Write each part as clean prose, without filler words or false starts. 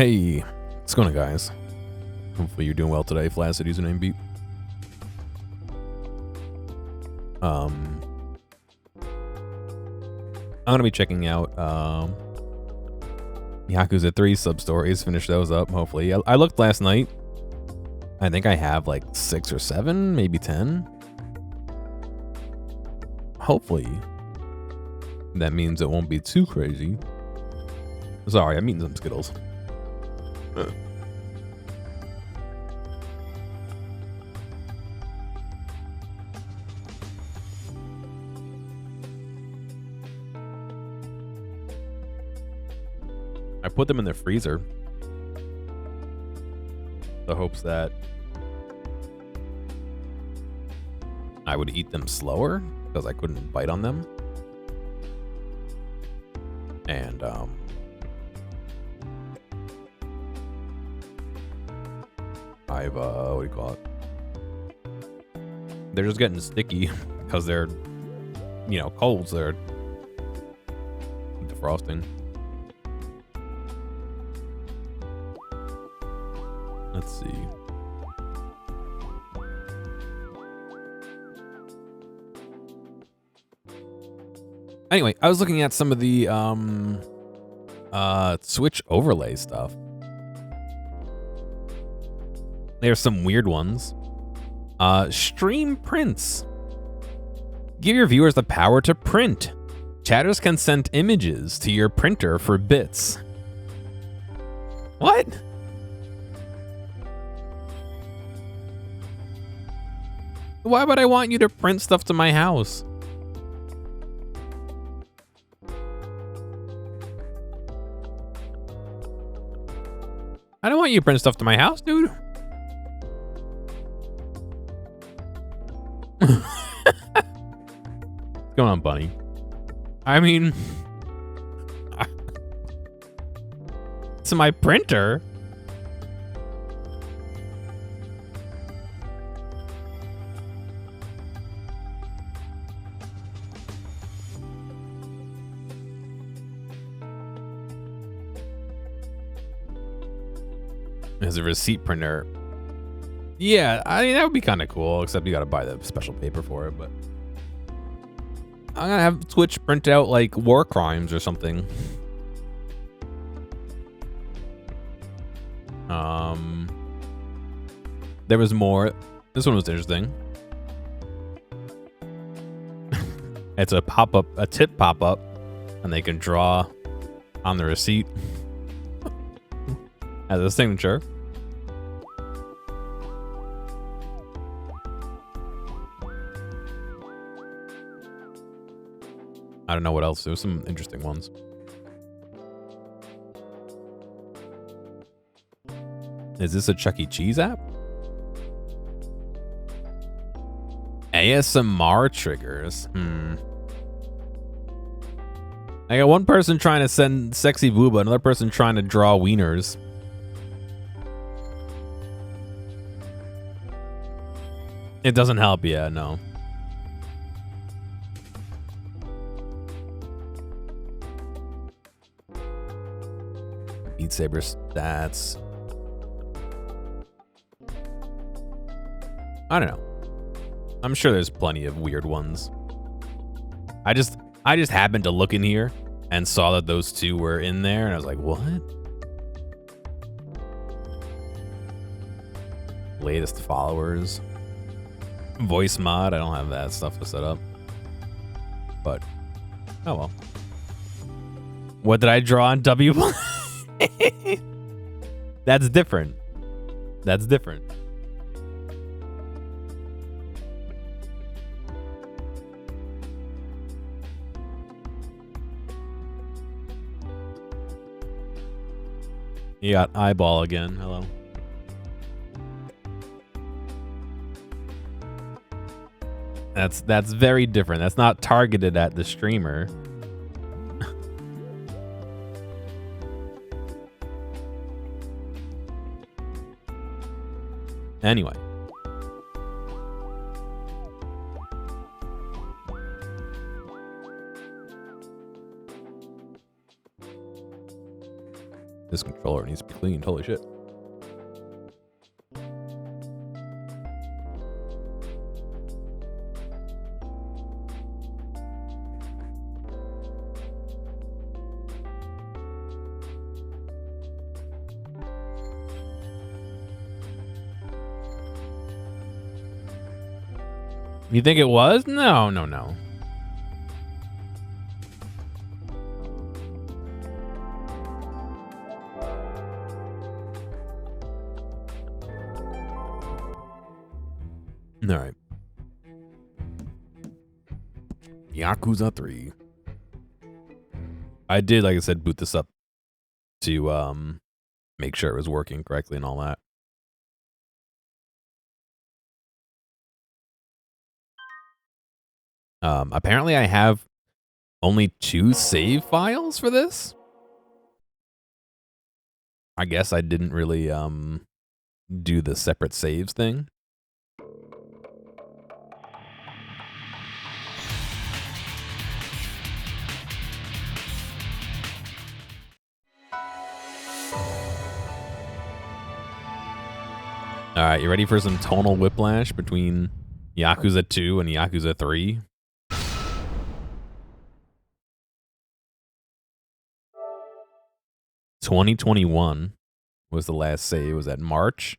Hey, what's going on, guys? Hopefully you're doing well today. Flaccid username beat. I'm gonna be checking out Yakuza 3 sub-stories, finish those up, hopefully. I looked last night. I think I have like 6 or 7, maybe 10. Hopefully. That means it won't be too crazy. Sorry, I'm eating some Skittles. I put them in the freezer. The hopes that I would eat them slower because I couldn't bite on them. And I've what do you call it? They're just getting sticky because they're, you know, cold. So they're defrosting. Let's see. Anyway, I was looking at some of the Switch overlay stuff. There's some weird ones. Stream prints. Give your viewers the power to print. Chatters can send images to your printer for bits. What? Why would I want you to print stuff to my house? I don't want you to print stuff to my house, dude. What's going on, Bunny? I mean, to my printer. As a receipt printer. Yeah, I mean, that would be kind of cool, except you got to buy the special paper for it, but I'm going to have Twitch print out like war crimes or something. There was more. This one was interesting. It's a pop-up, a tip pop-up, and they can draw on the receipt as a signature. I don't know what else. There was some interesting ones. Is this a Chuck E. Cheese app? ASMR triggers. I got one person trying to send sexy booba, another person trying to draw wieners. It doesn't help, yeah, no. Beat Saber stats. I don't know. I'm sure there's plenty of weird ones. I just happened to look in here and saw that those two were in there, and I was like, what? Latest followers. Voice mod, I don't have that stuff to set up. But, oh well. What did I draw on W? That's different. That's different. You got eyeball again. Hello. That's very different. That's not targeted at the streamer. Anyway. This controller needs to be cleaned. Holy shit. You think it was? No, no, no. All right. Yakuza 3. I did, like I said, boot this up to make sure it was working correctly and all that. Apparently I have only 2 save files for this. I guess I didn't really do the separate saves thing. All right, you ready for some tonal whiplash between Yakuza 2 and Yakuza 3? (2021) was the last save. Was that March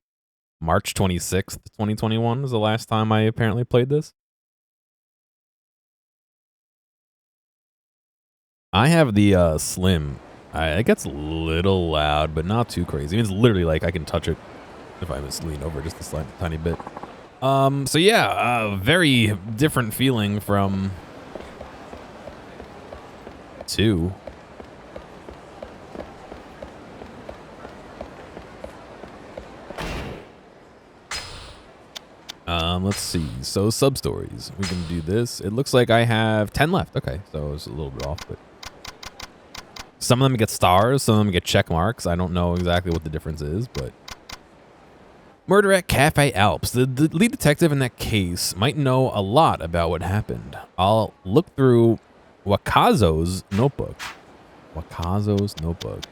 26th, 2021 was the last time I apparently played this. I have the Slim. It gets a little loud, but not too crazy. It's literally like I can touch it if I just lean over just a tiny bit. So yeah, very different feeling from 2. Let's see. So sub-stories. We can do this. It looks like I have 10 left. Okay, so it's a little bit off, but some of them get stars, some of them get check marks. I don't know exactly what the difference is, but Murder at Cafe Alps. The lead detective in that case might know a lot about what happened. I'll look through Wakazo's notebook. Wakazo's notebook.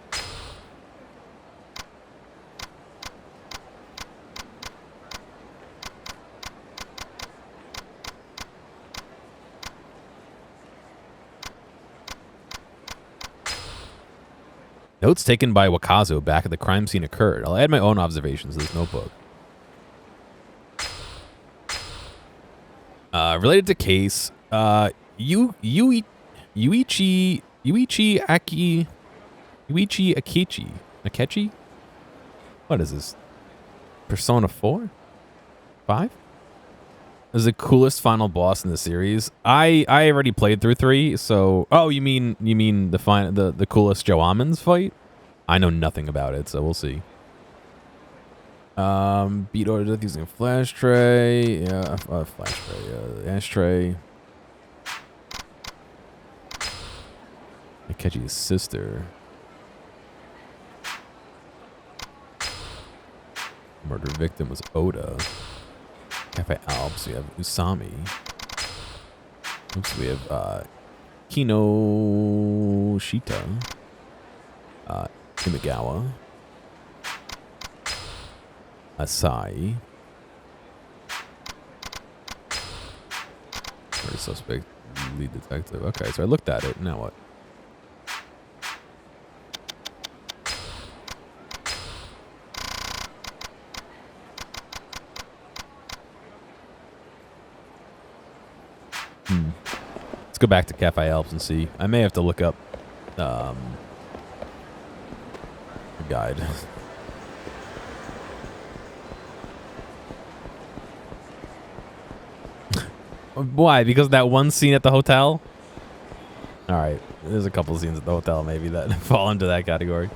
Notes taken by Wakazo back at the crime scene occurred. I'll add my own observations to this notebook. Related to case, Yuichi Akechi? What is this? Persona 4? 5? This is the coolest final boss in the series. I already played through 3, so you mean the coolest Joe Amon's fight? I know nothing about it, so we'll see. Beat order death using a flash tray. Yeah, flash tray. Ashtray. Akechi's sister. Murder victim was Oda. Cafe Alps, we have Usami. Oops, we have Kinoshita. Imagawa. Asai. Murder suspect, lead detective. Okay, so I looked at it. Now what? Let's go back to Cafe Alps and see. I may have to look up a guide. Why? Because of that one scene at the hotel? Alright. There's a couple scenes at the hotel maybe that fall into that category.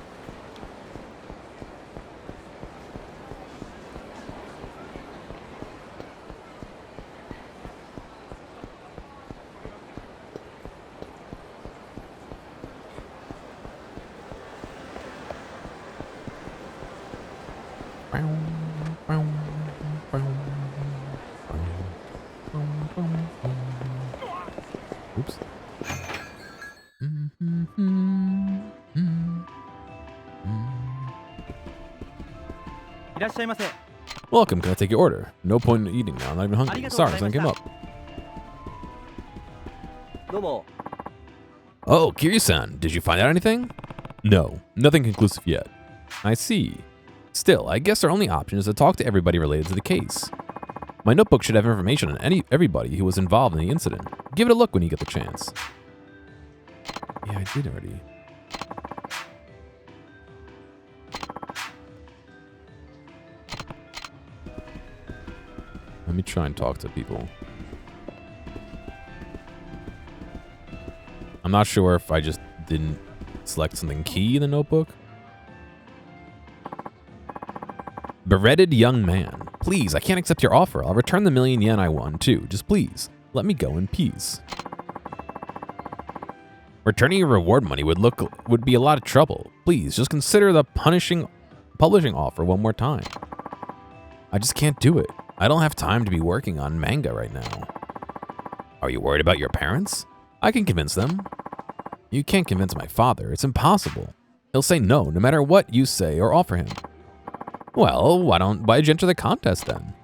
Oops. Welcome, can I take your order? No point in eating now, I'm not even hungry. Sorry, something came up. Oh, Kiryu-san, did you find out anything? No, nothing conclusive yet. I see. Still, I guess our only option is to talk to everybody related to the case. My notebook should have information on everybody who was involved in the incident. Give it a look when you get the chance. Yeah, I did already. Let me try and talk to people. I'm not sure if I just didn't select something key in the notebook. Beretted young man. Please, I can't accept your offer. I'll return the 1,000,000 yen I won, too. Just please, let me go in peace. Returning your reward money would be a lot of trouble. Please, just consider the publishing offer one more time. I just can't do it. I don't have time to be working on manga right now. Are you worried about your parents? I can convince them. You can't convince my father. It's impossible. He'll say no matter what you say or offer him. Well, why did you enter the contest then?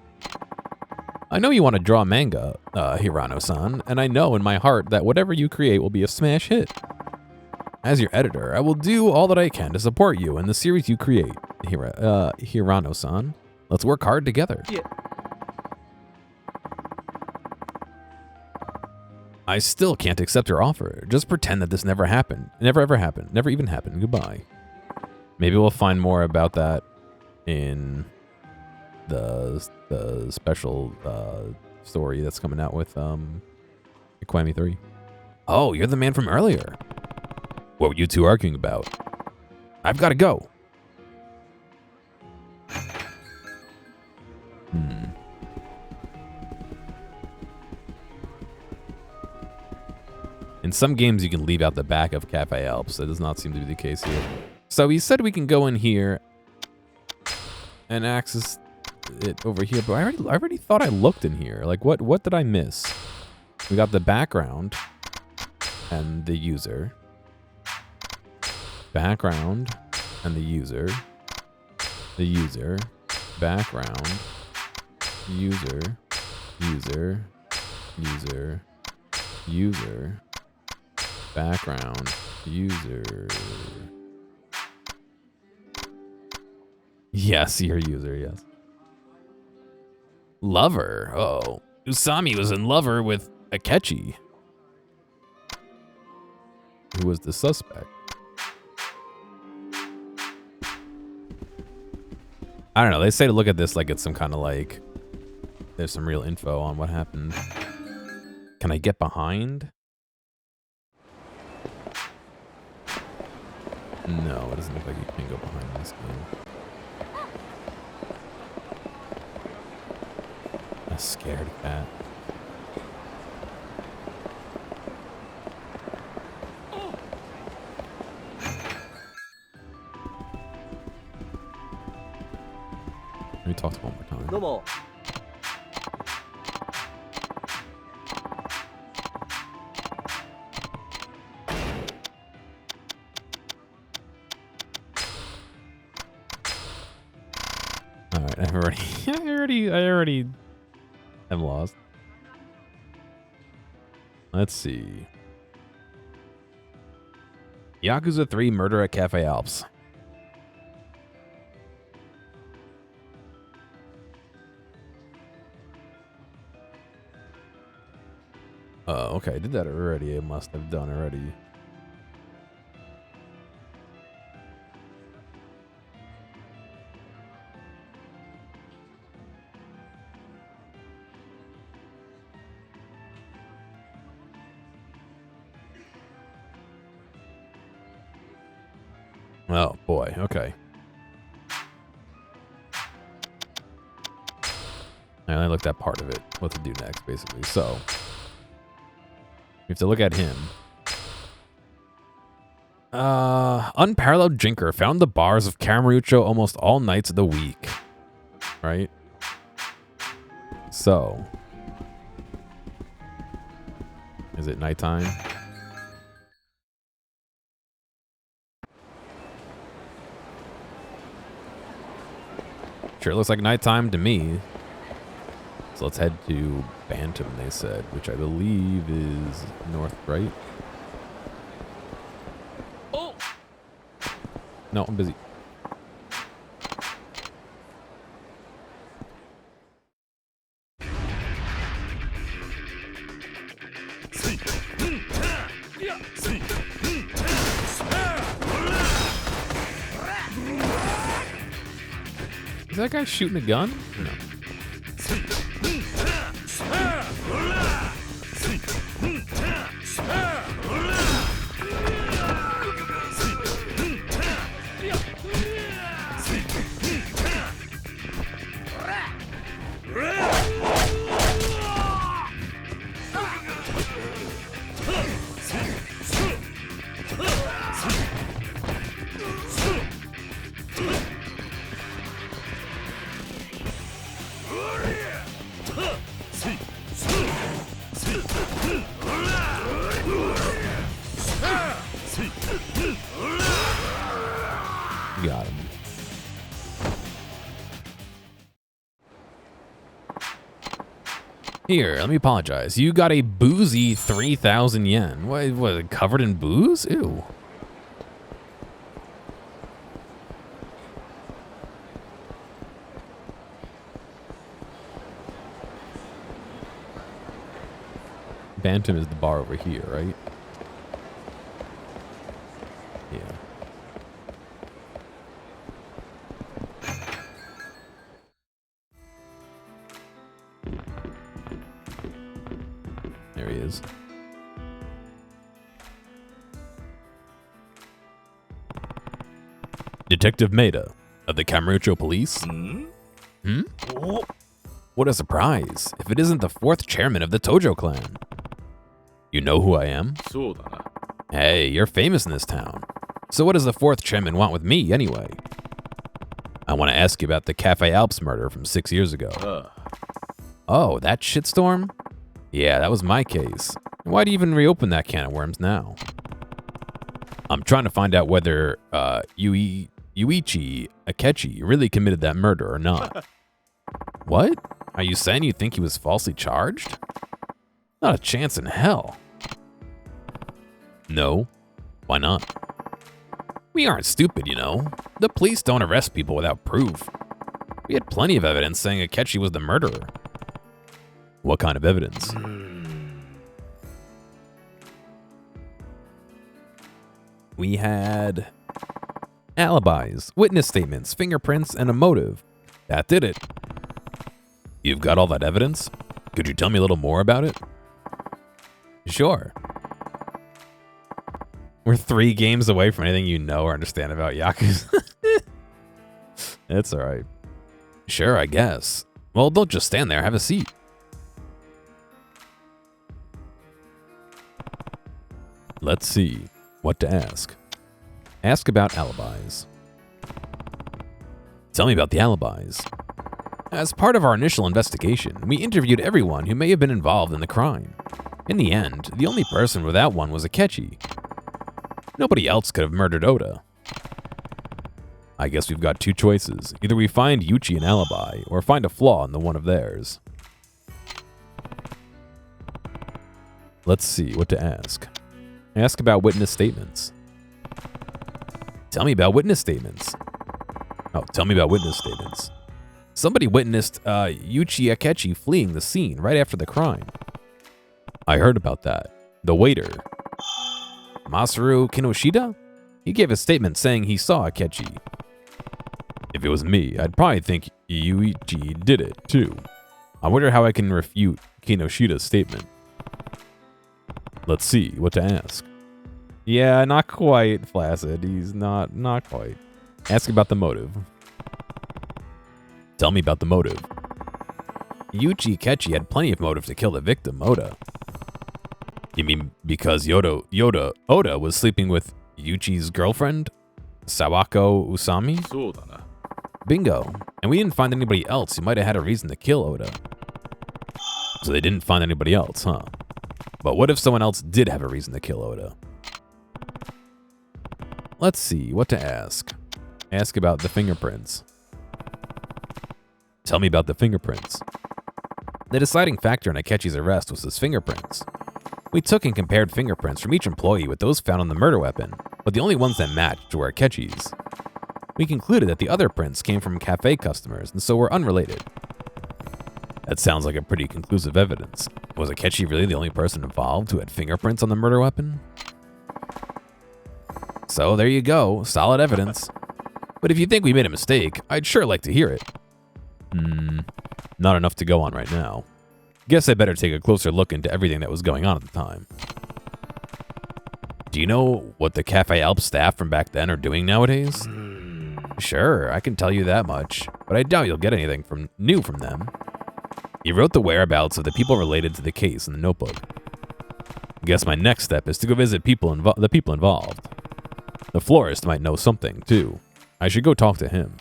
I know you want to draw manga, Hirano-san, and I know in my heart that whatever you create will be a smash hit. As your editor, I will do all that I can to support you in the series you create, Hirano-san. Let's work hard together. Yeah. I still can't accept your offer. Just pretend that this never happened. Never ever happened. Never even happened. Goodbye. Maybe we'll find more about that in the special story that's coming out with Kiwami 3. Oh, you're the man from earlier. What were you two arguing about? I've got to go. In some games, you can leave out the back of Cafe Alps. That does not seem to be the case here. So he said we can go in here and access it over here, but I already thought I looked in here. Like, what did I miss? We got the background and the user. Background and the user. The user. Background. User. User. User. User. Background. User. Yes, your user, yes. Lover. Oh. Usami was in Lover with Akechi, who was the suspect. I don't know. They say to look at this like it's some kind of like there's some real info on what happened. Can I get behind? No, it doesn't look like you can go behind this game. A scared cat. Let me talk to one more time. Domo. All right, I already am lost. Let's see. Yakuza 3 Murder at Cafe Alps. Oh, okay, I did that already. I must have done already. Oh, boy. Okay. I only looked at part of it. What to do next, basically. So, we have to look at him. Unparalleled drinker found the bars of Kamurocho almost all nights of the week. Right? So, is it nighttime? Sure looks like nighttime to me. So let's head to Bantam, they said, which I believe is north, right? Oh! No, I'm busy. Is that guy shooting a gun? No. Got him. Here, let me apologize. You got a boozy 3,000 yen. What, was it covered in booze? Ew. Bantam is the bar over here, right? Yeah. There he is. Detective Maeda of the Kamurocho Police? Hmm? Oh. What a surprise, if it isn't the fourth chairman of the Tojo clan. You know who I am? そうだな。 Hey, you're famous in this town. So what does the fourth chairman want with me, anyway? I want to ask you about the Cafe Alps murder from 6 years ago. Oh, that shitstorm? Yeah, that was my case. Why do you even reopen that can of worms now? I'm trying to find out whether Yuichi Akechi really committed that murder or not. What? Are you saying you think he was falsely charged? Not a chance in hell. No. Why not? We aren't stupid, you know. The police don't arrest people without proof. We had plenty of evidence saying Akechi was the murderer. What kind of evidence? We had alibis, witness statements, fingerprints, and a motive. That did it. You've got all that evidence? Could you tell me a little more about it? Sure. We're 3 games away from anything you know or understand about Yakuza. It's alright. Sure, I guess. Well, don't just stand there. Have a seat. Let's see what to ask. Ask about alibis. Tell me about the alibis. As part of our initial investigation, we interviewed everyone who may have been involved in the crime. In the end, the only person without one was Akechi. Nobody else could have murdered Oda. I guess we've got 2 choices. Either we find Yuichi an alibi, or find a flaw in the one of theirs. Let's see what to ask. Ask about witness statements. Tell me about witness statements. Oh, tell me about witness statements. Somebody witnessed Yuichi Akechi fleeing the scene right after the crime. I heard about that. The waiter, Masaru Kinoshita? He gave a statement saying he saw Akechi. If it was me, I'd probably think Yuichi did it, too. I wonder how I can refute Kinoshita's statement. Let's see what to ask. Yeah, not quite, Flaccid. He's not quite. Ask about the motive. Tell me about the motive. Yuichi Akechi had plenty of motive to kill the victim, Oda. You mean because Oda was sleeping with Yuichi's girlfriend, Sawako Usami? そうだな。 Bingo. And we didn't find anybody else who might have had a reason to kill Oda. So they didn't find anybody else, huh? But what if someone else did have a reason to kill Oda? Let's see what to ask. Ask about the fingerprints. Tell me about the fingerprints. The deciding factor in Akechi's arrest was his fingerprints. We took and compared fingerprints from each employee with those found on the murder weapon, but the only ones that matched were Akechi's. We concluded that the other prints came from cafe customers and so were unrelated. That sounds like a pretty conclusive evidence. Was Akechi really the only person involved who had fingerprints on the murder weapon? So there you go, solid evidence. But if you think we made a mistake, I'd sure like to hear it. Not enough to go on right now. Guess I better take a closer look into everything that was going on at the time. Do you know what the Cafe Alp staff from back then are doing nowadays? Sure, I can tell you that much, but I doubt you'll get anything new from them. You wrote the whereabouts of the people related to the case in the notebook. Guess my next step is to go visit the people involved. The florist might know something, too. I should go talk to him.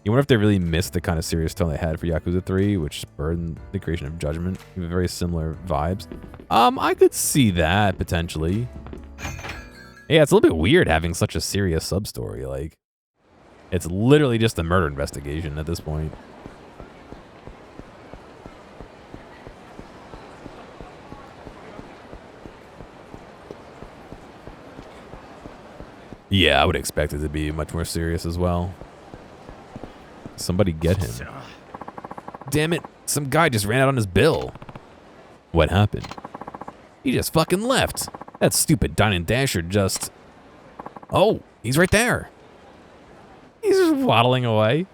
You wonder if they really missed the kind of serious tone they had for Yakuza 3, which spurred the creation of Judgment. Very similar vibes. I could see that, potentially. Yeah, it's a little bit weird having such a serious sub-story. Like, it's literally just a murder investigation at this point. Yeah, I would expect it to be much more serious as well. Somebody get him. Damn it, some guy just ran out on his bill. What happened? He just fucking left. That stupid Dine and Dasher just... Oh, he's right there. He's just waddling away.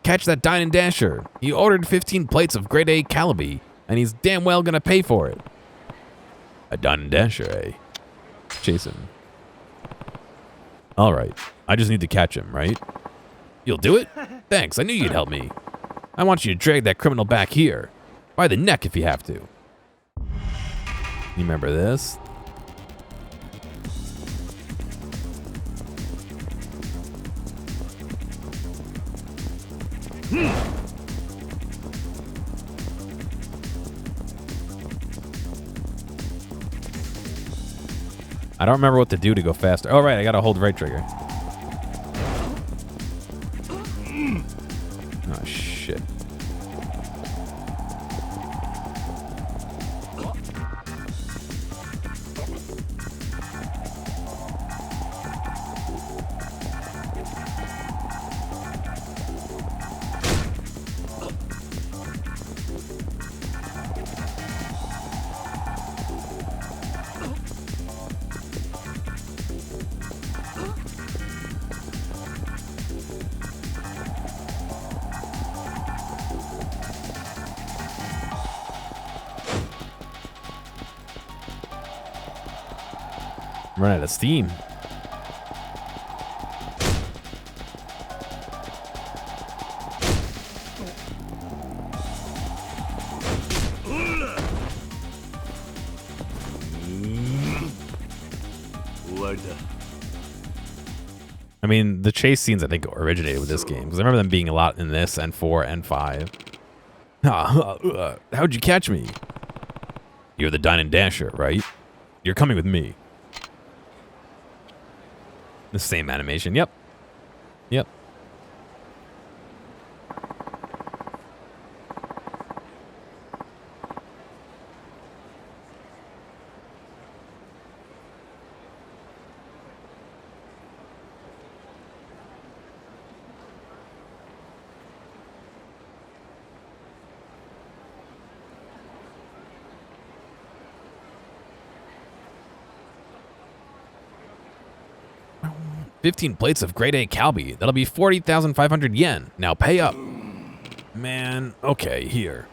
Catch that Dine and Dasher. He ordered 15 plates of grade A calabi, and he's damn well gonna pay for it. A Dine and Dasher, eh? Chase him. All right, I just need to catch him, right? You'll do it? Thanks, I knew you'd help me. I want you to drag that criminal back here. By the neck if you have to. You remember this? I don't remember what to do to go faster. Oh, right, I gotta hold right trigger. Oh, shit. Run out of steam. I mean, the chase scenes I think originated with this game because I remember them being a lot in this and 4 and 5. How'd you catch me? You're the Dine and Dasher, right? You're coming with me. The same animation. Yep. Yep. $15 plates of grade A kalbi. That'll be 40,500 yen. Now pay up. Man, okay, here.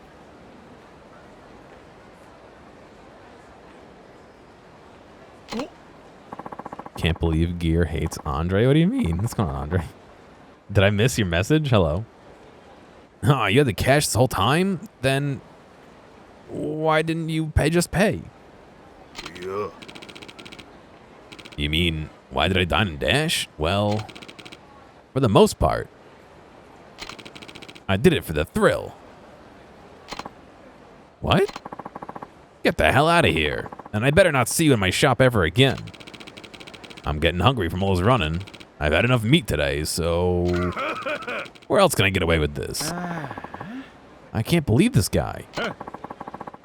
Can't believe Gear hates Andre. What do you mean? What's going on, Andre? Did I miss your message? Hello. Oh, you had the cash this whole time? Then why didn't you just pay? Yeah. You mean, why did I dine and dash? Well, for the most part, I did it for the thrill. What? Get the hell out of here. And I better not see you in my shop ever again. I'm getting hungry from all this running. I've had enough meat today, so where else can I get away with this? I can't believe this guy.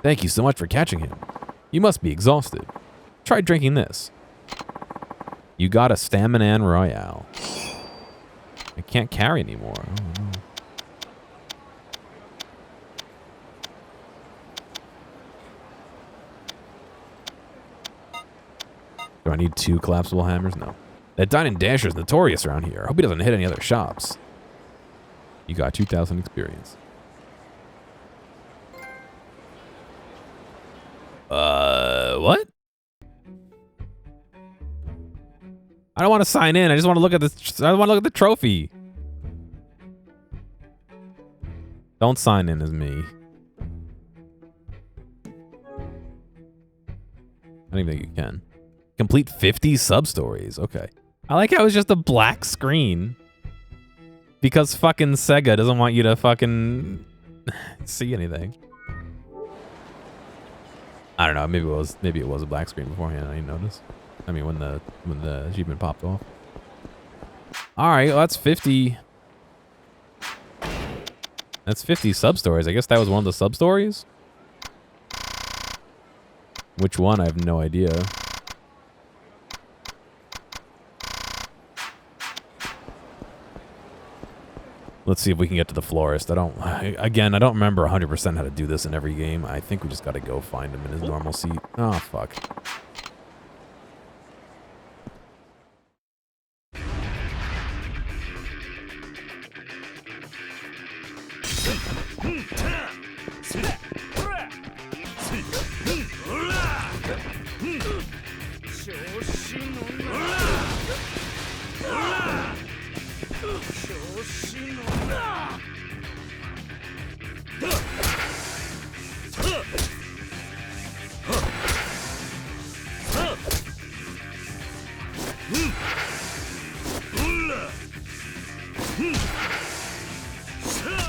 Thank you so much for catching him. You must be exhausted. Try drinking this. You got a Stamina Royale. I can't carry anymore. Oh, no. Do I need 2 collapsible hammers? No. That Dine and Dasher is notorious around here. I hope he doesn't hit any other shops. You got 2,000 experience. What? I don't want to sign in. I just want to look at this. I want to look at the trophy. Don't sign in as me. I don't even think you can. Complete 50 sub-stories. Okay. I like how it's just a black screen. Because fucking Sega doesn't want you to fucking see anything. I don't know. Maybe it was a black screen beforehand. I didn't notice. I mean, when the achievement popped off. All right, well, that's 50. That's 50 sub-stories. I guess that was one of the sub-stories. Which one? I have no idea. Let's see if we can get to the florist. I don't remember 100% how to do this in every game. I think we just got to go find him in his normal seat. Oh, fuck.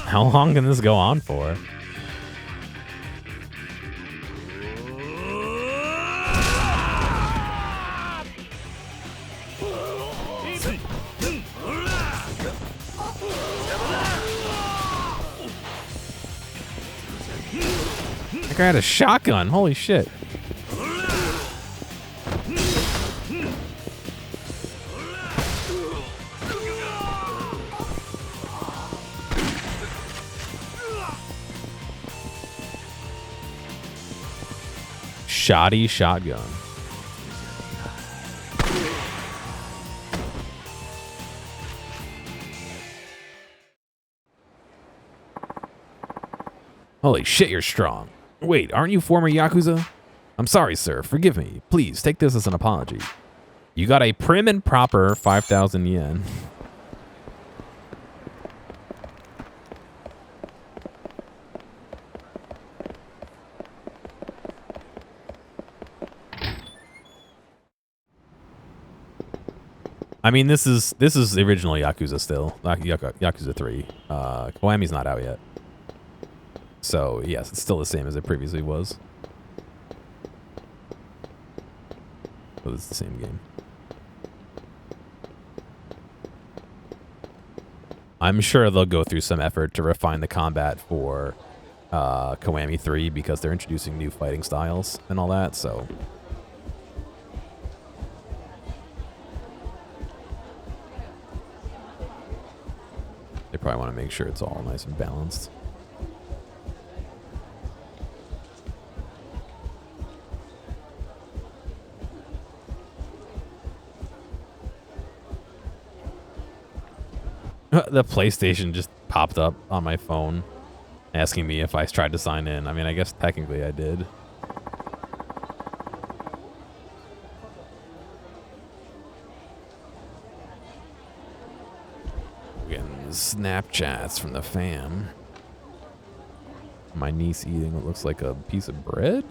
How long can this go on for? That guy had a shotgun. Holy shit. Shoddy shotgun. Holy shit, you're strong. Wait, aren't you former Yakuza? I'm sorry, sir. Forgive me. Please, take this as an apology. You got a prim and proper 5,000 yen. I mean, this is the original Yakuza still. Yakuza 3. Kiwami's not out yet. So, yes, it's still the same as it previously was. But it's the same game. I'm sure they'll go through some effort to refine the combat for Kiwami 3 because they're introducing new fighting styles and all that, so... They probably want to make sure it's all nice and balanced. The PlayStation just popped up on my phone asking me if I tried to sign in. I mean, I guess technically I did. Getting Snapchats from the fam. My niece eating what looks like a piece of bread?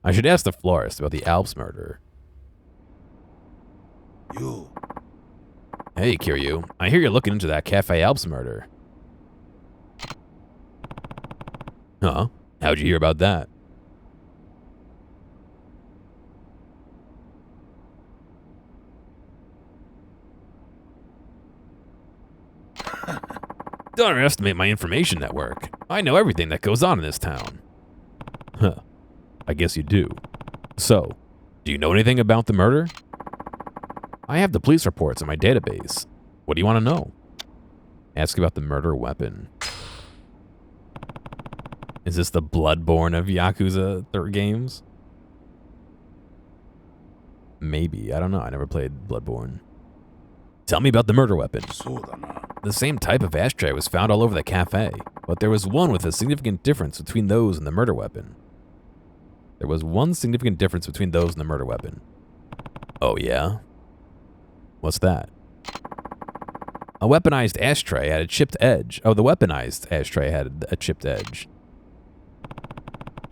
I should ask the florist about the Alps murder. You. Hey, Kiryu. I hear you're looking into that Cafe Alps murder. Huh? How'd you hear about that? Don't underestimate my information network. I know everything that goes on in this town. Huh. I guess you do. So, do you know anything about the murder? I have the police reports in my database. What do you want to know? Ask about the murder weapon. Is this the Bloodborne of Yakuza games? Maybe. I don't know. I never played Bloodborne. Tell me about the murder weapon. The same type of ashtray was found all over the cafe, but there was one with a significant difference between those and the murder weapon. There was one significant difference between those and the murder weapon. Oh, yeah? What's that? A weaponized ashtray had a chipped edge. Oh, the weaponized ashtray had a chipped edge.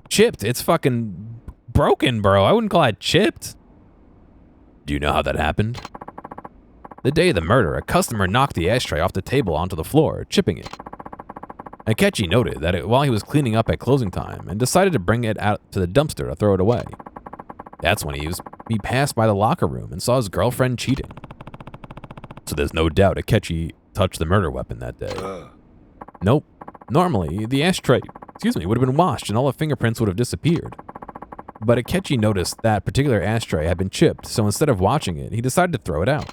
Chipped? It's fucking broken, bro. I wouldn't call it chipped. Do you know how that happened? The day of the murder, a customer knocked the ashtray off the table onto the floor, chipping it. Akechi noted that while he was cleaning up at closing time and decided to bring it out to the dumpster to throw it away. That's when he passed by the locker room and saw his girlfriend cheating. So there's no doubt Akechi touched the murder weapon that day. Nope. Normally, the ashtray, would have been washed and all the fingerprints would have disappeared. But Akechi noticed that particular ashtray had been chipped, so instead of watching it, he decided to throw it out.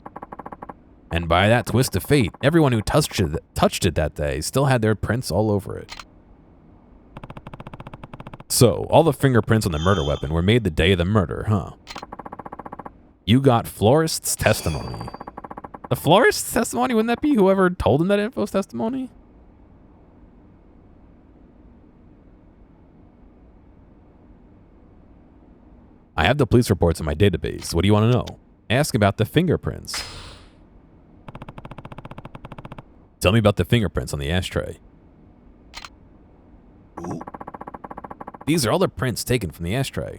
And by that twist of fate, everyone who touched it that day still had their prints all over it. So, all the fingerprints on the murder weapon were made the day of the murder, huh? You got florist's testimony. The florist's testimony? Wouldn't that be whoever told him that info's testimony? I have the police reports in my database. What do you want to know? Ask about the fingerprints. Tell me about the fingerprints on the ashtray. Ooh. These are all the prints taken from the ashtray.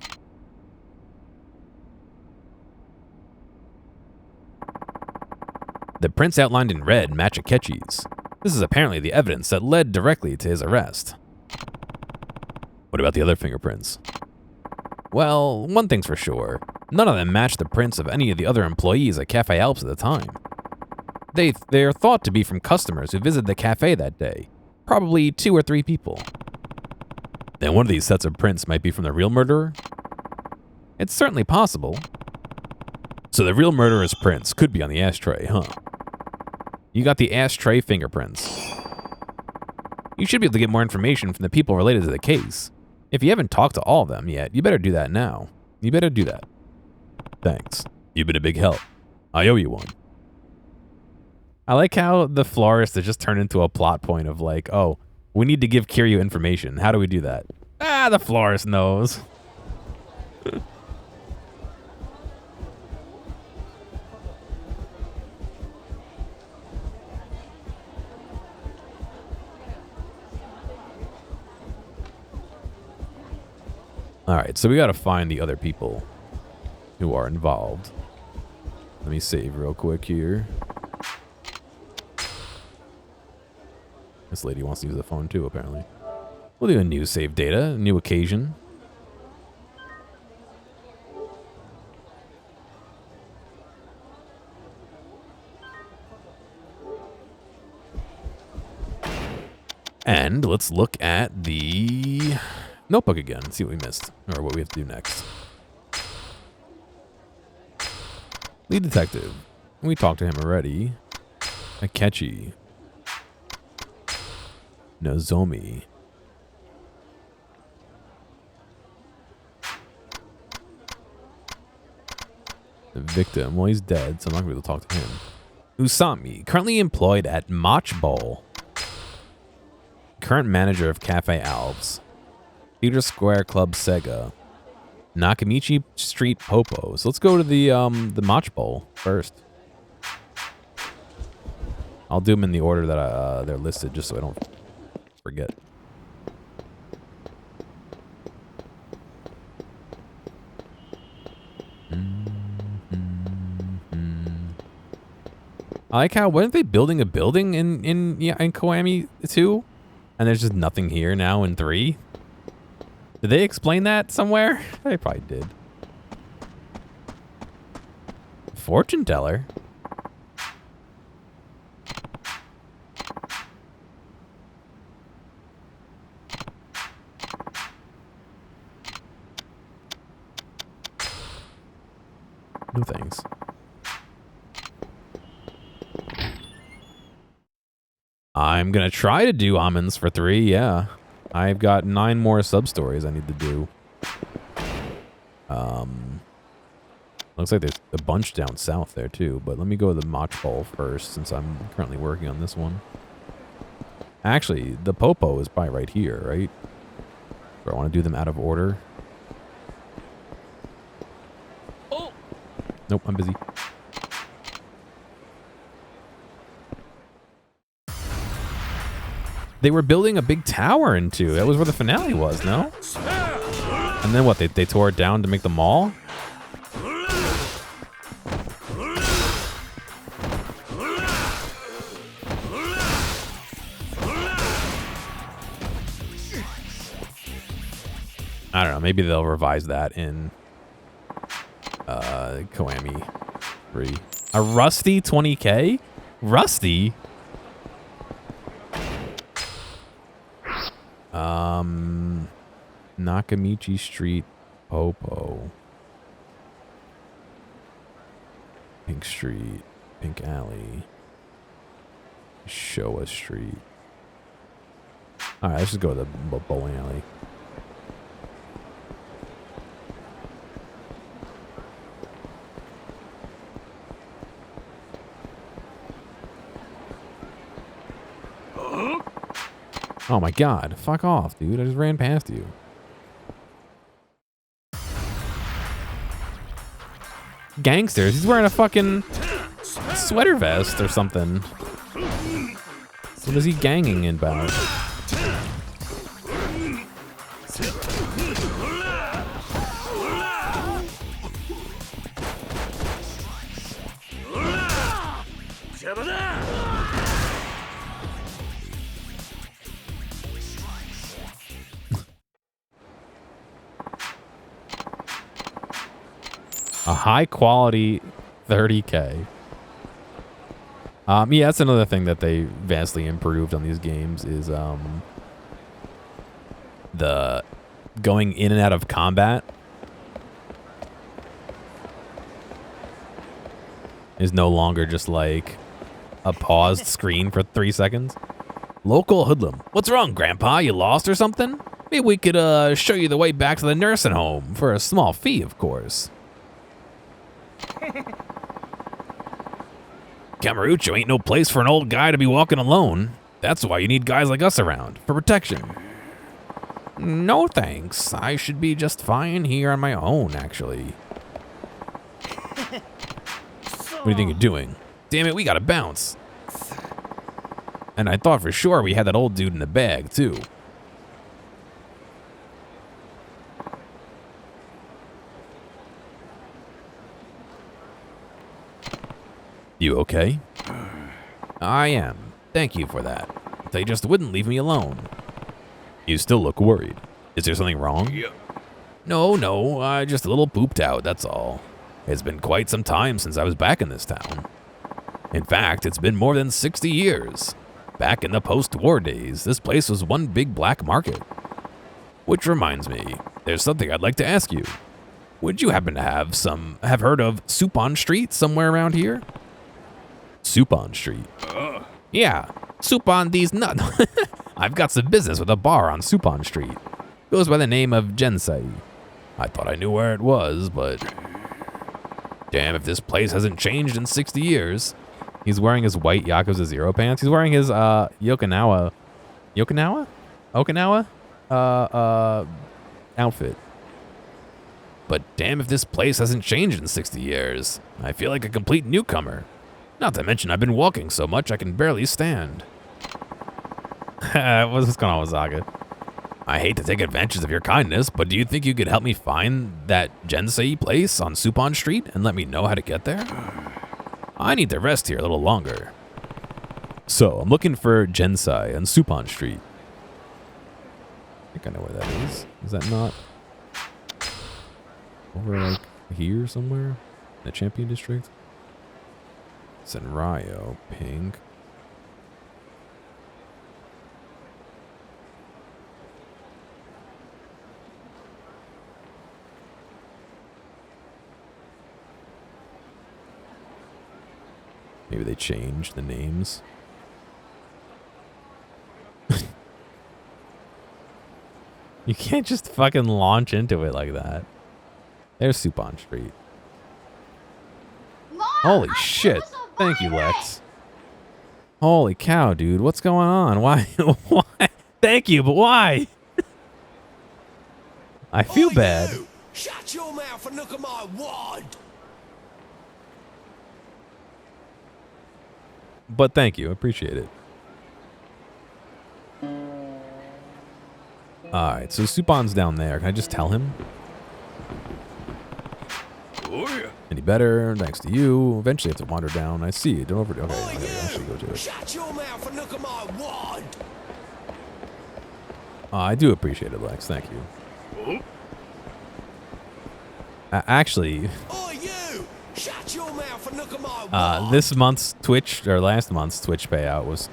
The prints outlined in red match Akechi's. This is apparently the evidence that led directly to his arrest. What about the other fingerprints? Well, one thing's for sure. None of them match the prints of any of the other employees at Cafe Alps at the time. They are thought to be from customers who visited the cafe that day. Probably 2 or 3 people. Then one of these sets of prints might be from the real murderer? It's certainly possible. So the real murderer's prints could be on the ashtray, huh? You got the ashtray fingerprints. You should be able to get more information from the people related to the case. If you haven't talked to all of them yet, you better do that now. You better do that. Thanks. You've been a big help. I owe you one. I like how the florist has just turned into a plot point of like, oh, we need to give Kiryu information. How do we do that? Ah, the florist knows. Alright, so we gotta find the other people who are involved. Let me save real quick here. This lady wants to use the phone too, apparently. We'll do a new save data, a new occasion. And let's look at the notebook again, see what we missed, or what we have to do next. Lead detective. We talked to him already. Akechi. Nozomi. The victim, well, he's dead, so I'm not going to be able to talk to him. Usami, currently employed at Mach Bowl. Current manager of Cafe Alps. Theater Square Club Sega. Nakamichi Street Popo. So let's go to the Mach Bowl first. I'll do them in the order that they're listed, just so I don't forget. I like how, weren't they building a building in Kiwami 2? And there's just nothing here now in 3? Did they explain that somewhere? They probably did. Fortune teller? No thanks. I'm gonna try to do almonds for 3, yeah. I've got 9 more sub-stories I need to do. Looks like there's a bunch down south there too, but let me go to the Mach Bowl first since I'm currently working on this one. Actually, the Popo is probably right here, right? Or I want to do them out of order. Oh! Nope, I'm busy. They were building a big tower in 2. That was where the finale was, no? And then what, they tore it down to make the mall? I don't know, maybe they'll revise that in Kiwami 3. A rusty 20K? Rusty? Nakamichi Street, Popo. Pink Street, Pink Alley. Showa Street. Alright, let's just go to the bowling alley. Oh my god, fuck off, dude. I just ran past you. Gangsters, he's wearing a fucking sweater vest or something. What is he ganging about? A high quality 30K. Yeah, that's another thing that they vastly improved on these games is the going in and out of combat is no longer just like a paused screen for 3 seconds. Local hoodlum. What's wrong, Grandpa? You lost or something? Maybe we could show you the way back to the nursing home for a small fee, of course. Kamurocho ain't no place for an old guy to be walking alone. That's why you need guys like us around, for protection. No thanks. I should be just fine here on my own, actually. What do you think you're doing? Damn it, we gotta bounce. And I thought for sure we had that old dude in the bag, too. You okay? I am. Thank you for that. They just wouldn't leave me alone. You still look worried. Is there something wrong? Yeah. No, just a little pooped out, that's all. It's been quite some time since I was back in this town. In fact, it's been more than 60 years. Back in the post-war days, this place was one big black market. Which reminds me, there's something I'd like to ask you. Would you happen to have heard of Supon Street somewhere around here? Supon Street. Yeah, Supon these nuts. I've got some business with a bar on Supon Street. Goes by the name of Jensei. I thought I knew where it was, but damn if this place hasn't changed in 60 years. He's wearing his white Yakuza Zero pants. He's wearing his Okinawa outfit. But damn if this place hasn't changed in 60 years. I feel like a complete newcomer. Not to mention I've been walking so much I can barely stand. What's going on with Zaga? I hate to take advantage of your kindness, but do you think you could help me find that Jensei place on Supon Street and let me know how to get there? I need to rest here a little longer. So, I'm looking for Gensai on Supon Street. I think I know where that is. Is that not over, like, here somewhere? In the Champion District? Senryo, pink. Maybe they changed the names. You can't just fucking launch into it like that. There's Supon Street. Mom, Holy shit. Thank you, Lex. Holy cow, dude. What's going on? Why? Why? Thank you, but why? I feel bad. You. Shut your mouth and look at my wad. But thank you. Appreciate it. Alright, so Supon's down there. Can I just tell him? Oh, yeah. Any better? Thanks to you. Eventually I have to wander down. I see it. Don't over. Okay, I Oi, gotta actually go to you. it. Shut your mouth and look at my wad. I do appreciate it, Lex. Thank you. Oh, Actually, Oi, you. Shut your mouth and look at my wad. this month's Twitch, or last month's Twitch payout was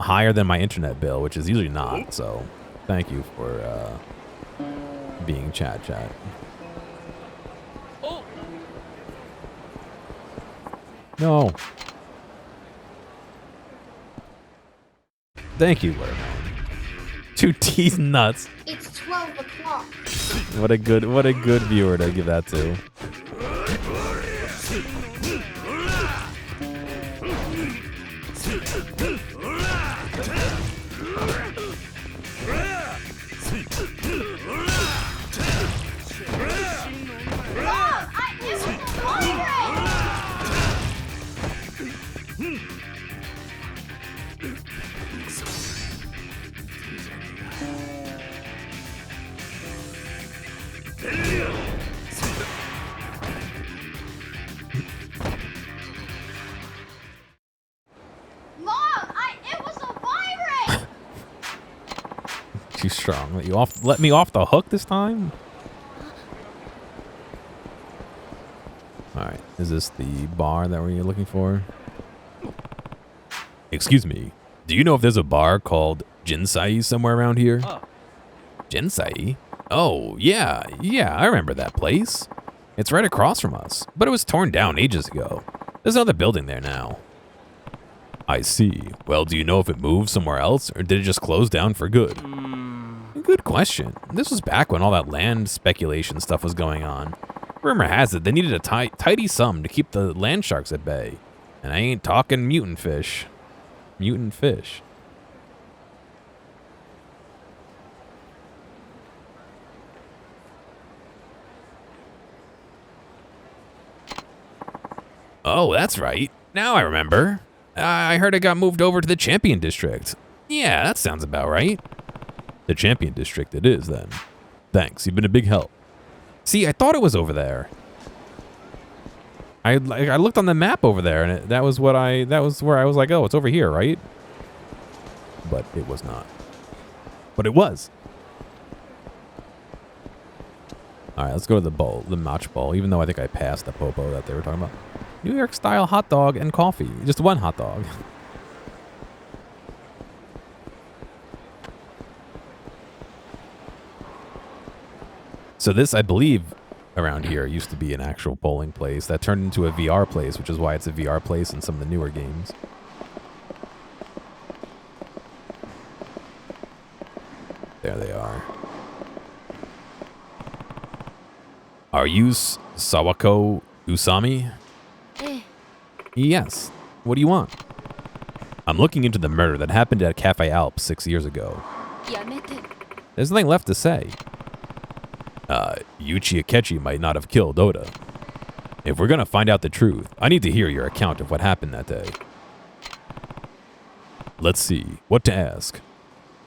higher than my internet bill, which is usually not. So, thank you for being chat. oh. No. Thank you, Watermelon. 2 teeth nuts. It's 12 o'clock. What a good viewer to give that to. Mom, it was a virus! Mom, it was a virus! Too strong. Let me off the hook this time? Alright, is this the bar that we're looking for? Excuse me. Do you know if there's a bar called Jinsai somewhere around here? Jinsai? Oh, yeah, I remember that place. It's right across from us, but it was torn down ages ago. There's another building there now. I see. Well, do you know if it moved somewhere else, or did it just close down for good? Good question. This was back when all that land speculation stuff was going on. Rumor has it they needed a tidy sum to keep the land sharks at bay. And I ain't talking mutant fish. Mutant fish. Oh, that's right. Now I remember. I heard it got moved over to the Champion District. Yeah, that sounds about right. The Champion District it is, then. Thanks, you've been a big help. See, I thought it was over there. I looked on the map over there, and that was where I was like, oh, it's over here, right? But it was not. But it was. All right, let's go to the match bowl, even though I think I passed the popo that they were talking about. New York style hot dog and coffee. Just one hot dog. So this, I believe, around here used to be an actual bowling place that turned into a VR place, which is why it's a VR place in some of the newer games. There they are. Are you Sawako Usami? Yes. What do you want? I'm looking into the murder that happened at Cafe Alps 6 years ago. There's nothing left to say. Yuchi Akechi might not have killed Oda. If we're gonna find out the truth, I need to hear your account of what happened that day. Let's see, what to ask.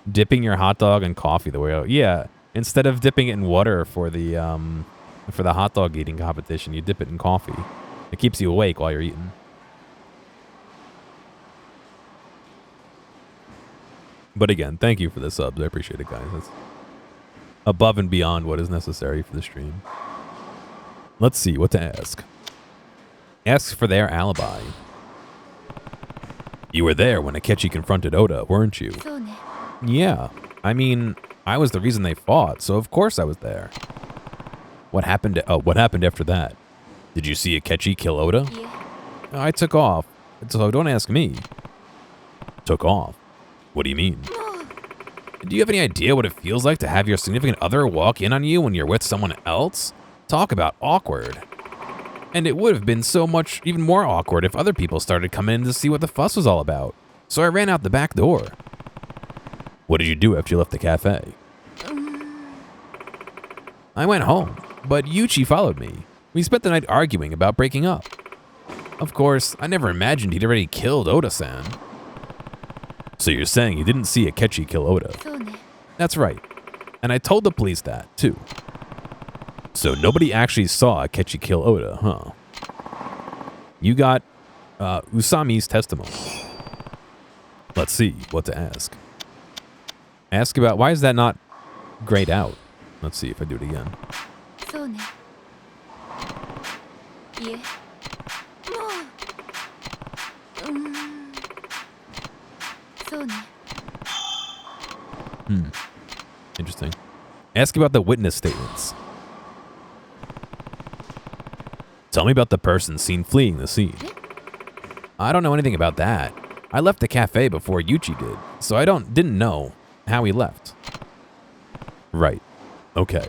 Dipping your hot dog in coffee the way out. Yeah, instead of dipping it in water for the hot dog eating competition, you dip it in coffee. It keeps you awake while you're eating. But again, thank you for the subs. I appreciate it, guys. That's above and beyond what is necessary for the stream. Let's see what to ask. Ask for their alibi. You were there when Akechi confronted Oda, weren't you? Yeah. I mean, I was the reason they fought, so of course I was there. What happened? What happened after that? Did you see Akechi kill Oda? Yeah. I took off, so don't ask me. Took off? What do you mean? Do you have any idea what it feels like to have your significant other walk in on you when you're with someone else? Talk about awkward. And it would have been so much even more awkward if other people started coming in to see what the fuss was all about. So I ran out the back door. What did you do after you left the cafe? I went home, but Yuchi followed me. We spent the night arguing about breaking up. Of course, I never imagined he'd already killed Oda-san. So you're saying you didn't see Akechi kill Oda? That's right. And I told the police that, too. So nobody actually saw Akechi kill Oda, huh? You got Usami's testimony. Let's see what to ask. Ask about, why is that not grayed out? Let's see if I do it again. Interesting. Ask about the witness statements. Tell me about the person seen fleeing the scene. I don't know anything about that. I left the cafe before Yuchi did, so I didn't know how he left. Right. Okay.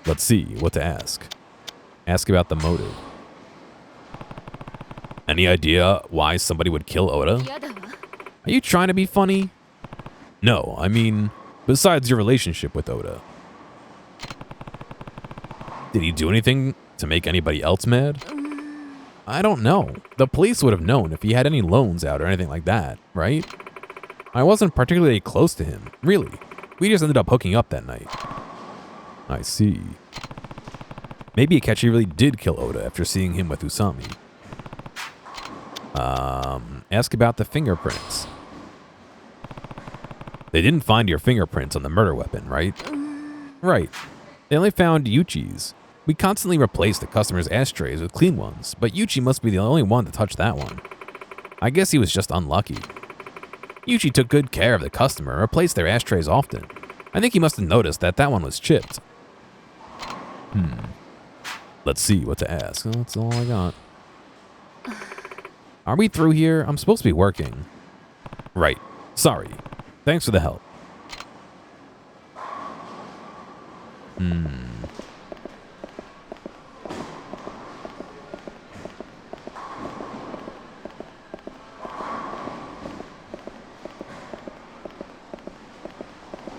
Let's see what to ask. Ask about the motive. Any idea why somebody would kill Oda? Are you trying to be funny? No, I mean, besides your relationship with Oda. Did he do anything to make anybody else mad? I don't know. The police would have known if he had any loans out or anything like that, right? I wasn't particularly close to him, really. We just ended up hooking up that night. I see. Maybe Akechi really did kill Oda after seeing him with Usami. Ask about the fingerprints. They didn't find your fingerprints on the murder weapon, right? Right. They only found Yuchi's. We constantly replace the customer's ashtrays with clean ones, but Yuchi must be the only one to touch that one. I guess he was just unlucky. Yuchi took good care of the customer and replaced their ashtrays often. I think he must have noticed that that one was chipped. Let's see what to ask. Oh, that's all I got. Are we through here? I'm supposed to be working. Right. Sorry. Thanks for the help.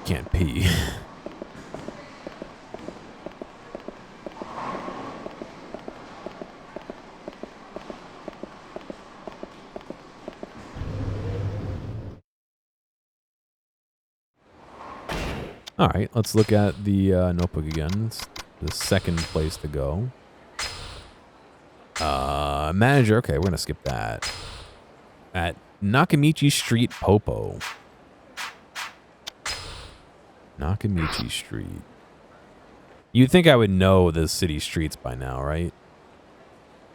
Can't pee. All right, let's look at the notebook again. It's the second place to go. Manager. Okay, we're going to skip that. At Nakamichi Street, Popo. Nakamichi Street. You'd think I would know the city streets by now, right?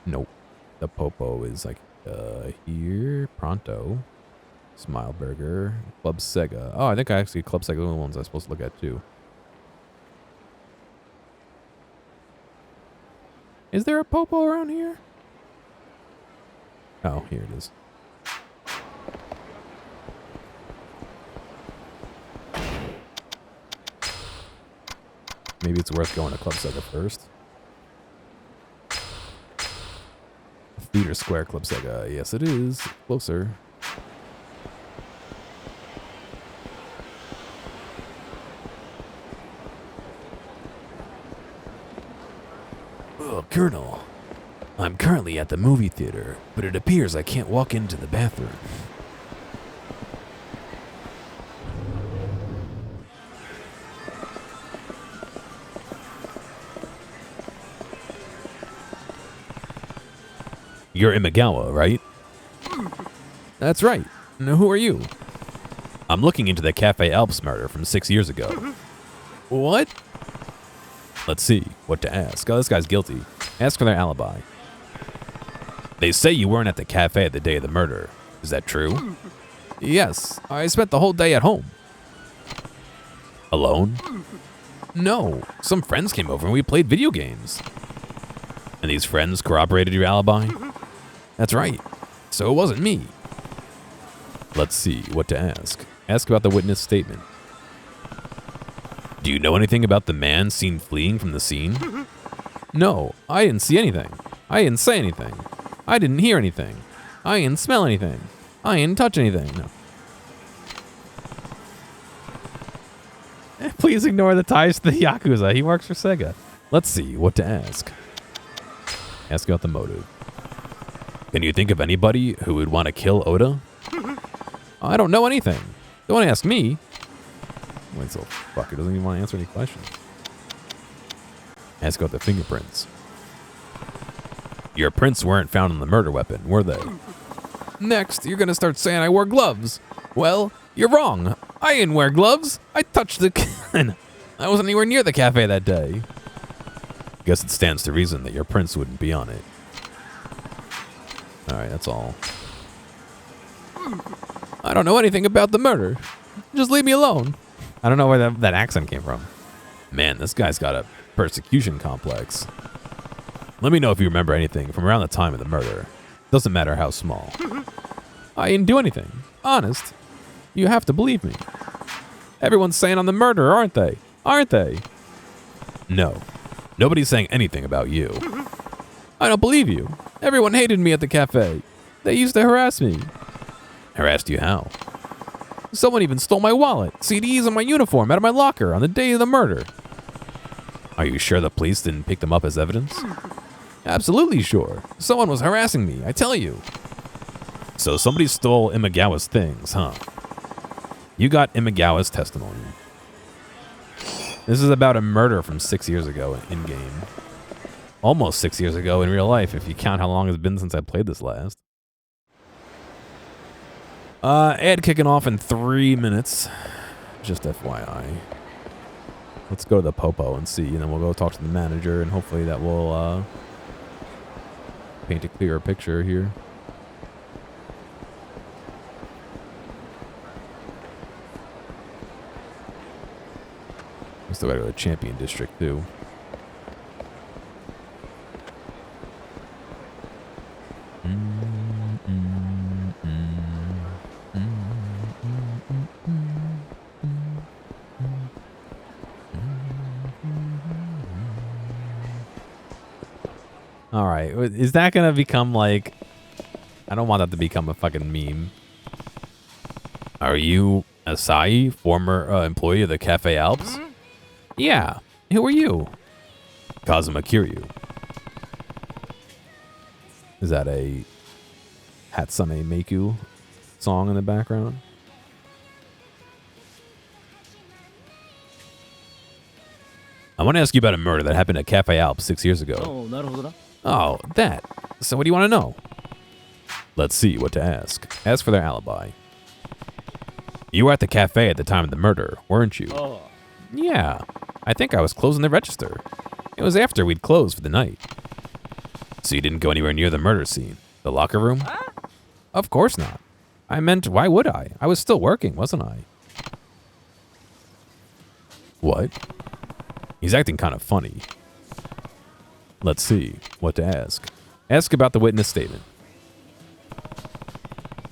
Nope. The Popo is like here. Pronto. Smile Burger. Club Sega. Oh, I think Club Sega are the ones I'm supposed to look at too. Is there a Popo around here? Oh, here it is. Maybe it's worth going to Club Sega first. Theater Square Club Sega. Yes, it is. Closer. Colonel, I'm currently at the movie theater, but it appears I can't walk into the bathroom. You're Imagawa, right? That's right. Now, who are you? I'm looking into the Cafe Alps murder from 6 years ago. What? Let's see what to ask. Oh, this guy's guilty. Ask for their alibi. They say you weren't at the cafe the day of the murder. Is that true? Yes, I spent the whole day at home. Alone? No, some friends came over and we played video games. And these friends corroborated your alibi? That's right. So it wasn't me. Let's see what to ask. Ask about the witness statement. Do you know anything about the man seen fleeing from the scene? No, I didn't see anything. I didn't say anything. I didn't hear anything. I didn't smell anything. I didn't touch anything. No. Please ignore the ties to the Yakuza. He works for Sega. Let's see what to ask. Ask about the motive. Can you think of anybody who would want to kill Oda? I don't know anything. Don't ask me. Wait, so fucker doesn't even want to answer any questions. Ask about the fingerprints. Your prints weren't found on the murder weapon, were they? Next, you're gonna start saying I wore gloves. Well, you're wrong. I didn't wear gloves. I touched the gun. I wasn't anywhere near the cafe that day. Guess it stands to reason that your prints wouldn't be on it. Alright, that's all. I don't know anything about the murder. Just leave me alone. I don't know where that accent came from. Man, this guy's got a persecution complex. Let me know if you remember anything from around the time of the murder. Doesn't matter how small. I didn't do anything. Honest. You have to believe me. Everyone's saying I'm the murderer, aren't they? Aren't they? No. Nobody's saying anything about you. I don't believe you. Everyone hated me at the cafe. They used to harass me. Harassed you how? Someone even stole my wallet, CDs, and my uniform out of my locker on the day of the murder. Are you sure the police didn't pick them up as evidence? Absolutely sure. Someone was harassing me, I tell you. So somebody stole Imagawa's things, huh? You got Imagawa's testimony. This is about a murder from 6 years ago in-game. Almost 6 years ago in real life, if you count how long it's been since I played this last. Ad kicking off in 3 minutes. Just FYI. Let's go to the Popo and see, and then we'll go talk to the manager, and hopefully that will paint a clearer picture here. We still gotta go to the Champion District too. All right, is that gonna become like? I don't want that to become a fucking meme. Are you Asai, former employee of the Cafe Alps? Yeah. Who are you? Kazuma Kiryu. Is that a Hatsune Miku song in the background? I want to ask you about a murder that happened at Cafe Alps 6 years ago. Oh, that. So what do you want to know? Let's see what to ask. Ask for their alibi. You were at the cafe at the time of the murder, weren't you? Oh. Yeah. I think I was closing the register. It was after we'd closed for the night. So you didn't go anywhere near the murder scene? The locker room? Huh? Of course not. I meant, why would I? I was still working, wasn't I? What? He's acting kind of funny. Let's see what to ask. Ask about the witness statement.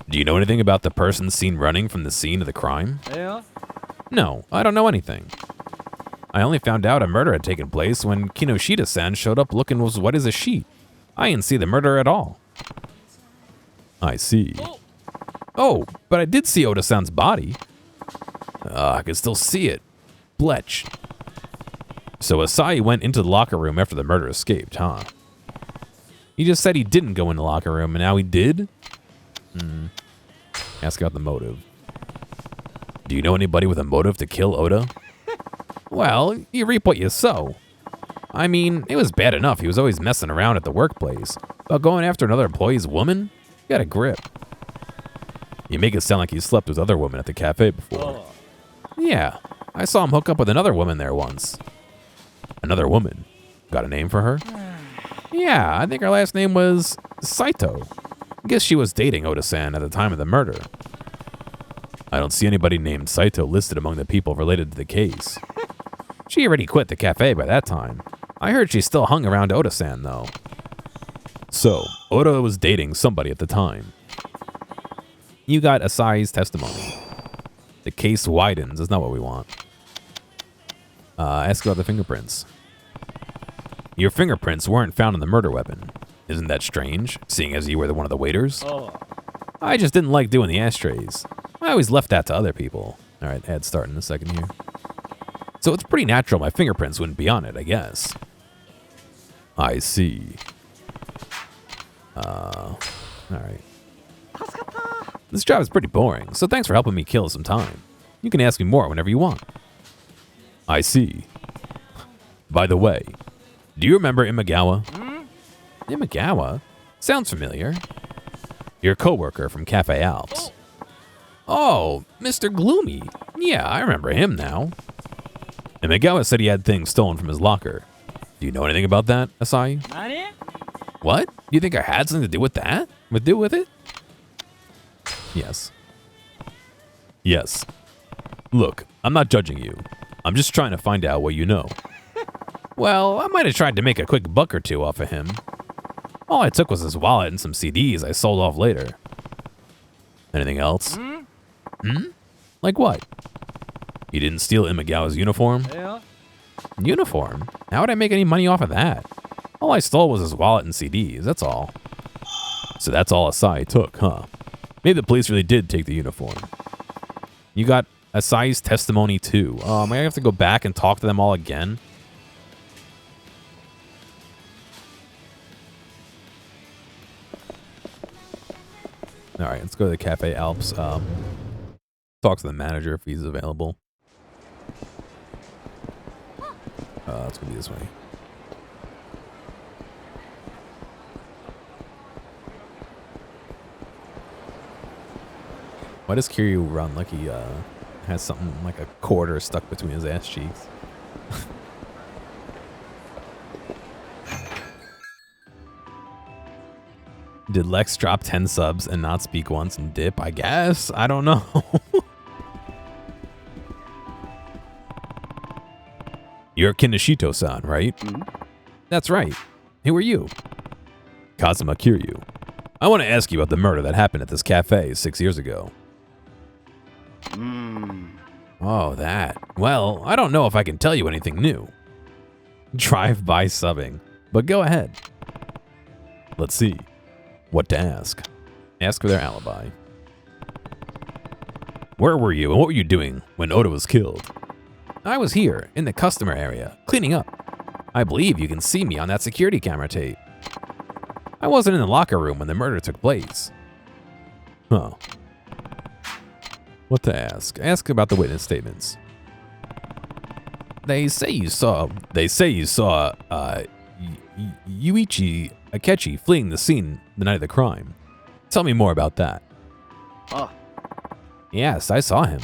Do you know anything about the person seen running from the scene of the crime? Yeah. No, I don't know anything. I only found out a murder had taken place when Kinoshita-san showed up looking as wet as a sheet. I didn't see the murder at all. I see. Oh, but I did see Oda-san's body. I could still see it. Bletch. So Asai went into the locker room after the murder escaped, huh? He just said he didn't go in the locker room, and now he did? Ask about the motive. Do you know anybody with a motive to kill Oda? Well, you reap what you sow. I mean, it was bad enough he was always messing around at the workplace, but going after another employee's woman? Get a grip. You make it sound like he slept with other women at the cafe before. Yeah, I saw him hook up with another woman there once. Another woman? Got a name for her? Yeah, I think her last name was Saito. Guess she was dating Oda-san at the time of the murder. I don't see anybody named Saito listed among the people related to the case. She already quit the cafe by that time. I heard she still hung around Oda-san, though. So, Oda was dating somebody at the time. You got Asahi's testimony. The case widens. That's not what we want. Ask about the fingerprints. Your fingerprints weren't found on the murder weapon. Isn't that strange, seeing as you were one of the waiters? I just didn't like doing the ashtrays. I always left that to other people. All right, ad start in a second here. So it's pretty natural my fingerprints wouldn't be on it, I guess. I see. All right. This job is pretty boring, so thanks for helping me kill some time. You can ask me more whenever you want. I see. By the way, do you remember Imagawa? Imagawa? Sounds familiar. Your coworker from Cafe Alps. Oh, Mr. Gloomy. Yeah, I remember him now. Imagawa said he had things stolen from his locker. Do you know anything about that, Asahi? What? Do you think I had something to do with that? With it? Yes. Yes. Look, I'm not judging you. I'm just trying to find out what you know. Well, I might have tried to make a quick buck or two off of him. All I took was his wallet and some CDs I sold off later. Anything else? Like what? You didn't steal Imagawa's uniform? Yeah. Uniform? How would I make any money off of that? All I stole was his wallet and CDs, that's all. So that's all Asahi took, huh? Maybe the police really did take the uniform. You got Asahi's testimony too. Am I gonna have to go back and talk to them all again? All right, let's go to the Cafe Alps. Talk to the manager if he's available. It's gonna be this way. Why does Kiryu run like he has something like a quarter stuck between his ass cheeks? Did Lex drop 10 subs and not speak once and dip? I guess. I don't know. You're Kinishito-san, right? That's right. Who are you? Kazuma Kiryu. I want to ask you about the murder that happened at this cafe 6 years ago. Oh, that. Well, I don't know if I can tell you anything new. Drive-by subbing. But go ahead. Let's see. What to ask? Ask for their alibi. Where were you and what were you doing when Oda was killed? I was here, in the customer area, cleaning up. I believe you can see me on that security camera tape. I wasn't in the locker room when the murder took place. Huh. What to ask? Ask about the witness statements. They say you saw Yuichi Akechi fleeing the scene the night of the crime. Tell me more about that. Yes, I saw him.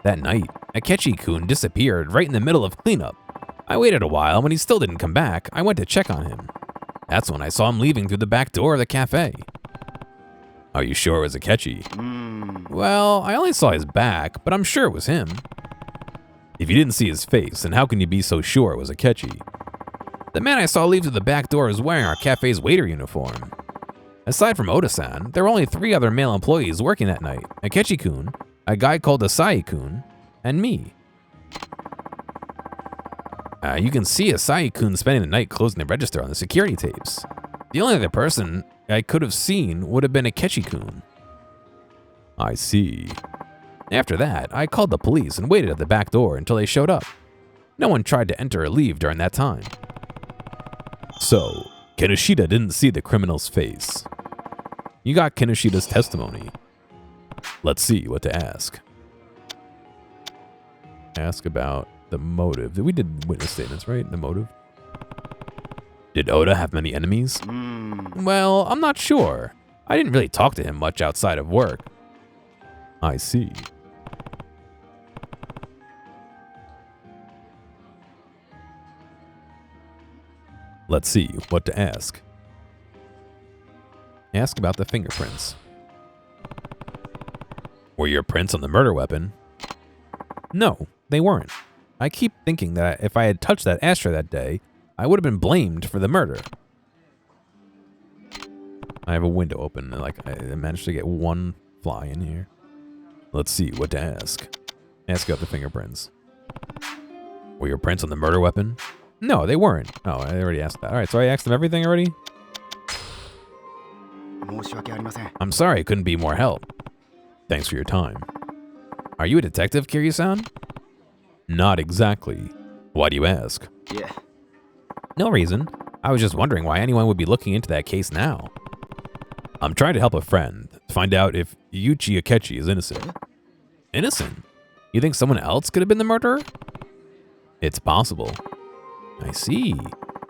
That night, Akechi-kun disappeared right in the middle of cleanup. I waited a while, and when he still didn't come back, I went to check on him. That's when I saw him leaving through the back door of the cafe. Are you sure it was Akechi? Well, I only saw his back, but I'm sure it was him. If you didn't see his face, then how can you be so sure it was Akechi? The man I saw leave through the back door was wearing our cafe's waiter uniform. Aside from Oda-san, there were only 3 other male employees working that night. Akechi-kun, a guy called Asahi-kun, and me. You can see Asahi-kun spending the night closing the register on the security tapes. The only other person I could have seen would have been Akechi-kun. I see. After that, I called the police and waited at the back door until they showed up. No one tried to enter or leave during that time. So, Kinoshita didn't see the criminal's face. You got Kinoshita's testimony. Let's see what to ask. Ask about the motive. We did witness statements, right? The motive. Did Oda have many enemies? Well, I'm not sure. I didn't really talk to him much outside of work. I see. Let's see what to ask. Ask about the fingerprints. Were your prints on the murder weapon? No, they weren't. I keep thinking that if I had touched that ashtray that day, I would have been blamed for the murder. I have a window open and I managed to get one fly in here. Let's see what to ask. Ask about the fingerprints. Were your prints on the murder weapon? No, they weren't. Oh, I already asked that. All right, so I asked them everything already? I'm sorry I couldn't be more help. Thanks for your time. Are you a detective, Kiryu-san? Not exactly. Why do you ask? Yeah. No reason. I was just wondering why anyone would be looking into that case now. I'm trying to help a friend find out if Yuichi Akechi is innocent. Innocent? You think someone else could have been the murderer? It's possible. I see.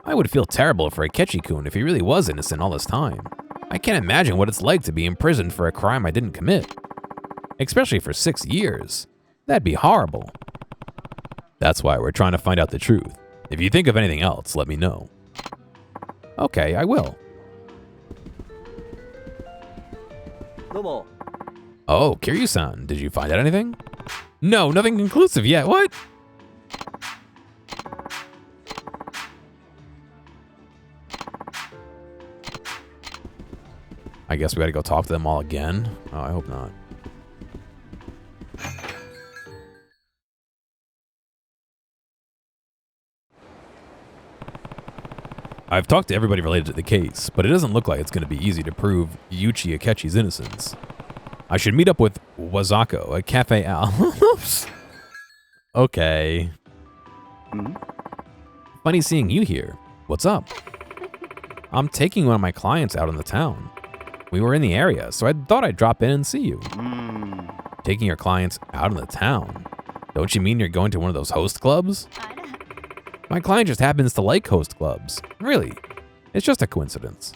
I would feel terrible for Akechi-kun if he really was innocent all this time. I can't imagine what it's like to be imprisoned for a crime I didn't commit. Especially for 6 years. That'd be horrible. That's why we're trying to find out the truth. If you think of anything else, let me know. Okay, I will. Oh, Kiryu-san, did you find out anything? No, nothing conclusive yet. What? I guess we gotta go talk to them all again. Oh, I hope not. I've talked to everybody related to the case, but it doesn't look like it's going to be easy to prove Yuichi Akechi's innocence. I should meet up with Wazako at Cafe Al. Okay. Funny seeing you here. What's up? I'm taking one of my clients out in the town. We were in the area, so I thought I'd drop in and see you. Taking your clients out in the town? Don't you mean you're going to one of those host clubs? My client just happens to like host clubs. Really, it's just a coincidence.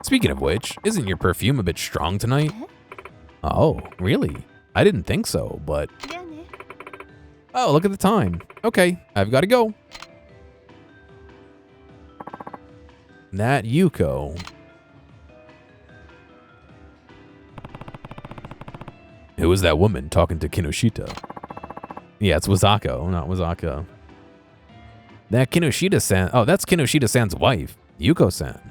Speaking of which, isn't your perfume a bit strong tonight? Oh, really? I didn't think so, but... Oh, look at the time. Okay, I've got to go. That Yuko. Who was that woman talking to Kinoshita? Yeah, it's Wazako, not Wazaka. That Kinoshita-san... Oh, that's Kinoshita-san's wife, Yuko-san.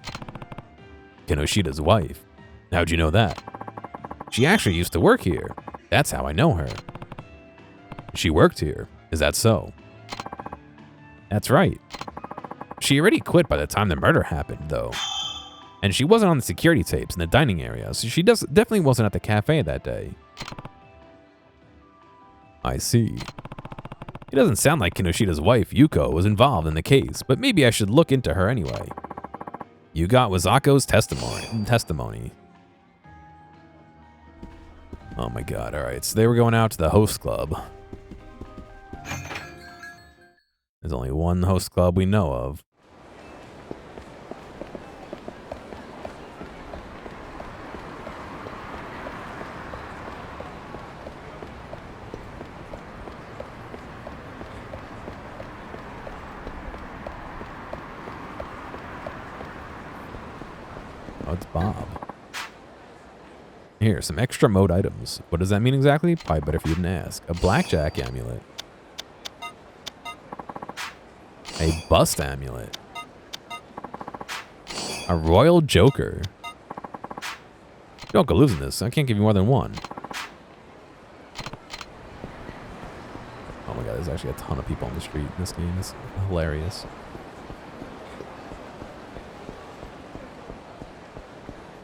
Kinoshita's wife. How'd you know that? She actually used to work here. That's how I know her. She worked here. Is that so? That's right. She already quit by the time the murder happened, though. And she wasn't on the security tapes in the dining area, so she definitely wasn't at the cafe that day. I see. It doesn't sound like Kinoshita's wife, Yuko, was involved in the case, but maybe I should look into her anyway. You got Wazako's testimony. Oh my god, alright, so they were going out to the host club. There's only one host club we know of. Oh, it's Bob. Here, some extra mode items. What does that mean exactly? Probably better if you didn't ask. A blackjack amulet. A bust amulet. A royal joker. You don't go losing this. I can't give you more than one. Oh my god, there's actually a ton of people on the street in this game. It's hilarious.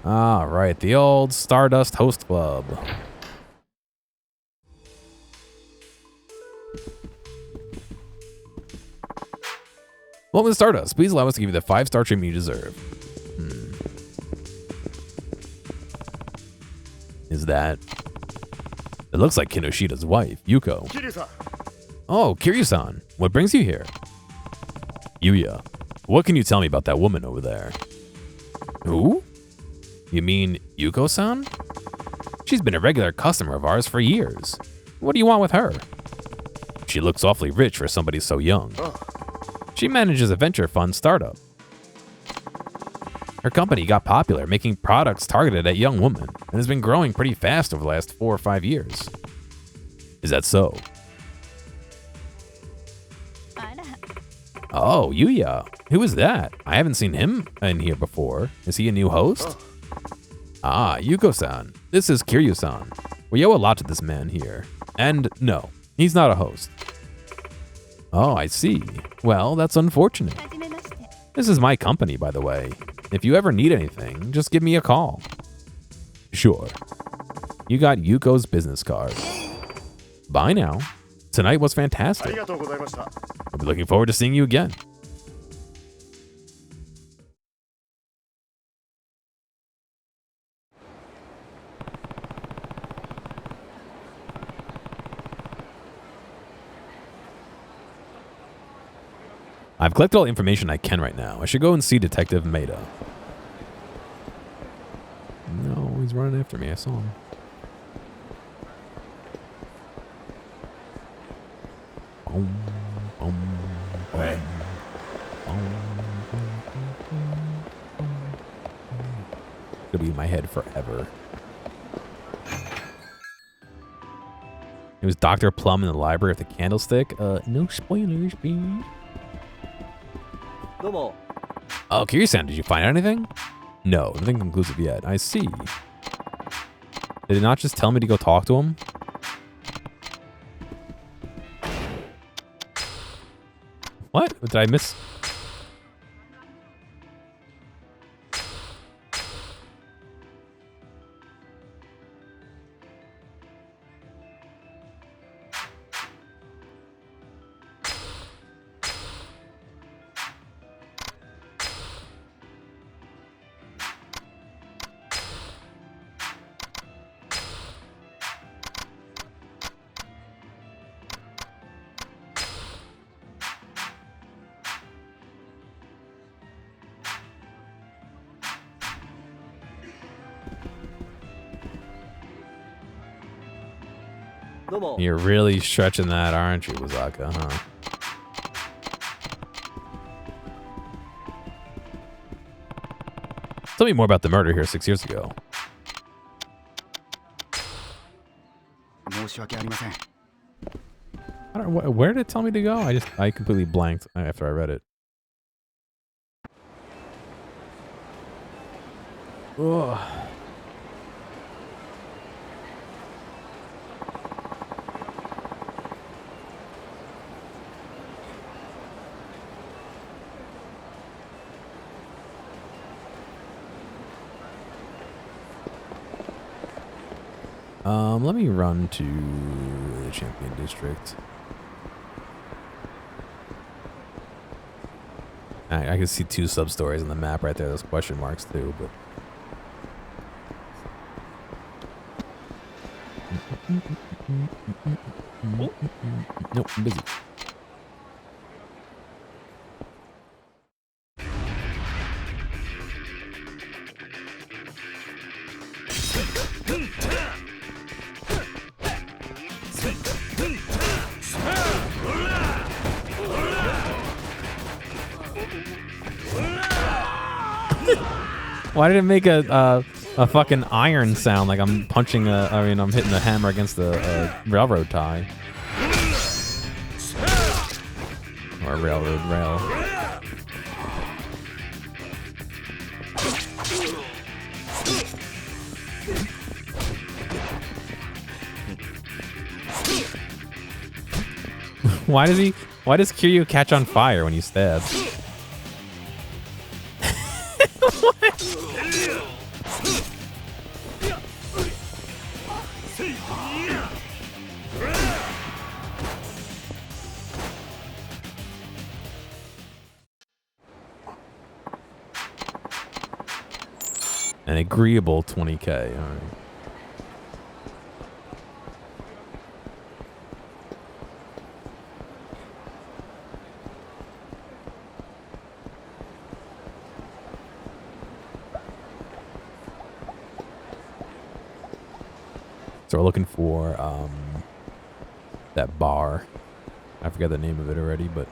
All right, the old Stardust Host Club. Welcome to Stardust. Please allow us to give you the 5-star treatment you deserve. Is that... It looks like Kinoshita's wife, Yuko. Oh, Kiryu-san. What brings you here? Yuya, what can you tell me about that woman over there? Who? You mean Yuko-san? She's been a regular customer of ours for years. What do you want with her? She looks awfully rich for somebody so young. She manages a venture fund startup. Her company got popular, making products targeted at young women, and has been growing pretty fast over the last 4 or 5 years. Is that so? Oh, Yuya. Who is that? I haven't seen him in here before. Is he a new host? Ah, Yuko-san. This is Kiryu-san. We owe a lot to this man here. And no, he's not a host. Oh, I see. Well, that's unfortunate. This is my company, by the way. If you ever need anything, just give me a call. Sure. You got Yuko's business card. Bye now. Tonight was fantastic. I'll be looking forward to seeing you again. I've collected all the information I can right now. I should go and see Detective Maeda. No, he's running after me. I saw him. It'll be in my head forever. It was Dr. Plum in the library with the candlestick. No spoilers, please. Oh, Kiryu-san, did you find anything? No, nothing conclusive yet. I see. Did it not just tell me to go talk to him? What? Did I miss? You're really stretching that, aren't you, Wazaka, huh? Tell me more about the murder here 6 years ago. I don't, where did it tell me to go? I completely blanked after I read it. Ugh. Let me run to the Champion District. I can see 2 sub-stories on the map right there. Those question marks too, but... Nope, I'm busy. Why did it make a fucking iron sound like I'm punching I'm hitting the hammer against the railroad tie? Or a railroad rail. Why does Kiryu catch on fire when you stab? An agreeable 20K. All right. So we're looking for that bar. I forget the name of it already, but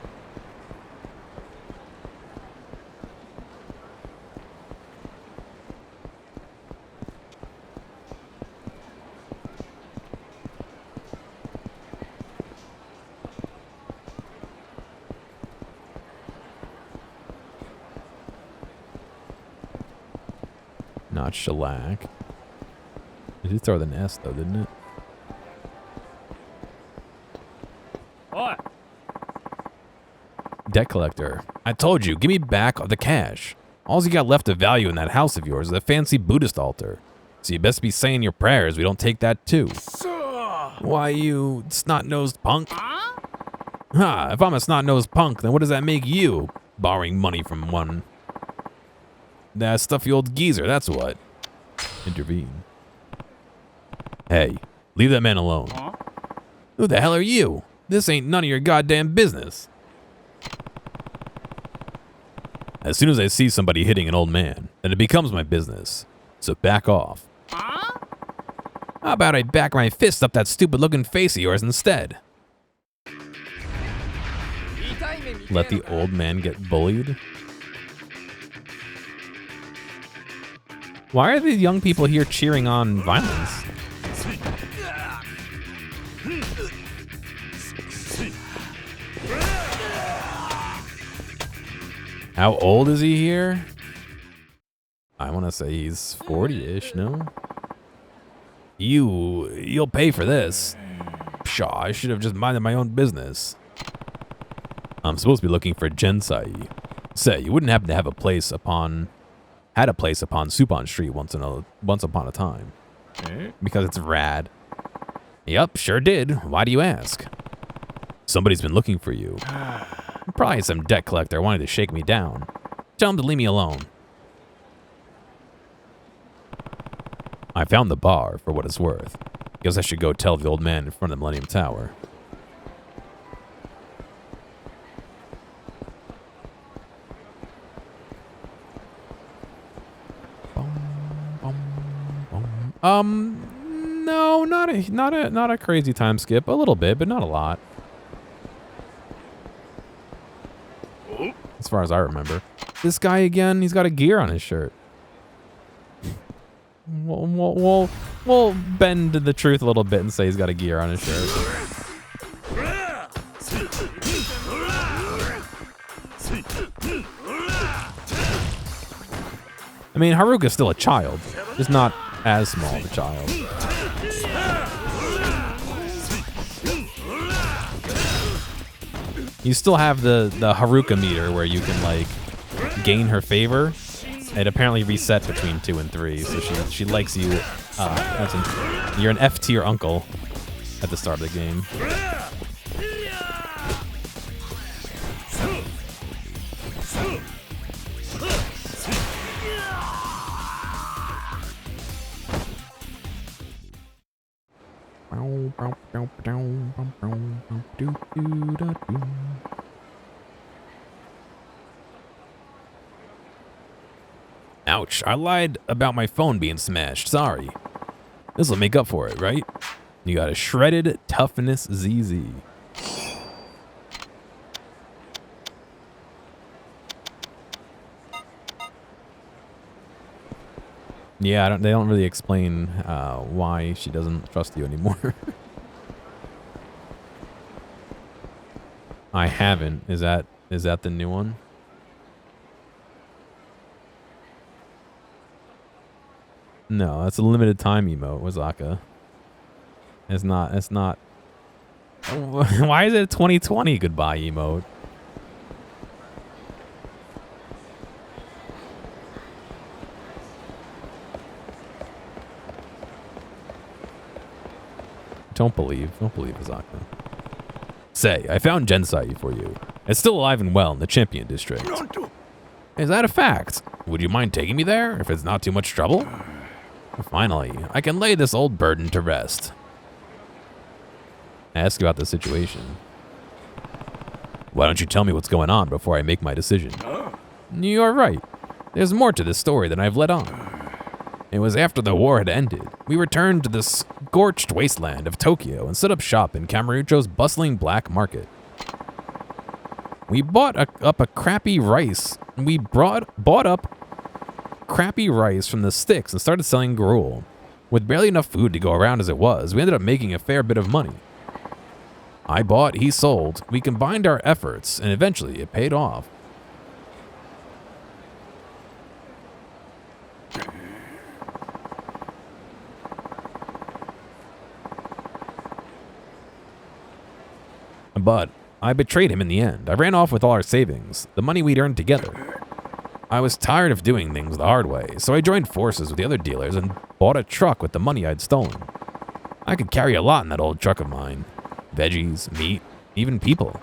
not shellac. It did throw the nest though, didn't it? What? Debt collector. I told you, give me back the cash. All you got left of value in that house of yours is a fancy Buddhist altar. So you best be saying your prayers we don't take that too. Why, you snot-nosed punk? Ha, if I'm a snot-nosed punk, then what does that make you? Borrowing money from one. That stuffy old geezer, that's what. Intervene. Hey, leave that man alone. Who the hell are you? This ain't none of your goddamn business. As soon as I see somebody hitting an old man, then it becomes my business. So back off. How about I back my fist up that stupid-looking face of yours instead? Let the old man get bullied? Why are the young people here cheering on violence? How old is he here? I want to say he's 40-ish, no? You'll pay for this. Pshaw, I should have just minded my own business. I'm supposed to be looking for Jensai. Say, you wouldn't happen to have a place upon Supon Street once upon a time. Because it's rad. Yup, sure did. Why do you ask? Somebody's been looking for you. Probably some debt collector wanted to shake me down. Tell him to leave me alone. I found the bar, for what it's worth. Guess I should go tell the old man in front of the Millennium Tower. No, not a crazy time skip. A little bit, but not a lot. As far as I remember. This guy again, he's got a gear on his shirt. We'll bend the truth a little bit and say he's got a gear on his shirt. I mean, Haruka's still a child, just not as small of a child. You still have the Haruka meter where you can like gain her favor. It apparently reset between 2 and 3, so she likes you. You're an F tier uncle at the start of the game. Ouch, I lied about my phone being smashed. Sorry. This'll make up for it, right? You got a shredded toughness ZZ. Yeah, they don't really explain why she doesn't trust you anymore. I haven't. Is that the new one? No, that's a limited time emote, Wazaka. It's not. Why is it a 2020 goodbye emote? Don't believe Wazaka. Say, I found Jensai for you. It's still alive and well in the Champion District. Is that a fact? Would you mind taking me there, if it's not too much trouble? Finally, I can lay this old burden to rest. Ask about the situation. Why don't you tell me what's going on before I make my decision? You're right. There's more to this story than I've let on. It was after the war had ended. We returned to the scorched wasteland of Tokyo and set up shop in Kamurocho's bustling black market. We bought up a crappy rice. We bought up crappy rice from the sticks and started selling gruel. With barely enough food to go around as it was, we ended up making a fair bit of money. I bought, he sold. We combined our efforts, and eventually it paid off. But I betrayed him in the end. I ran off with all our savings, the money we'd earned together. I was tired of doing things the hard way, so I joined forces with the other dealers and bought a truck with the money I'd stolen. I could carry a lot in that old truck of mine. Veggies, meat, even people.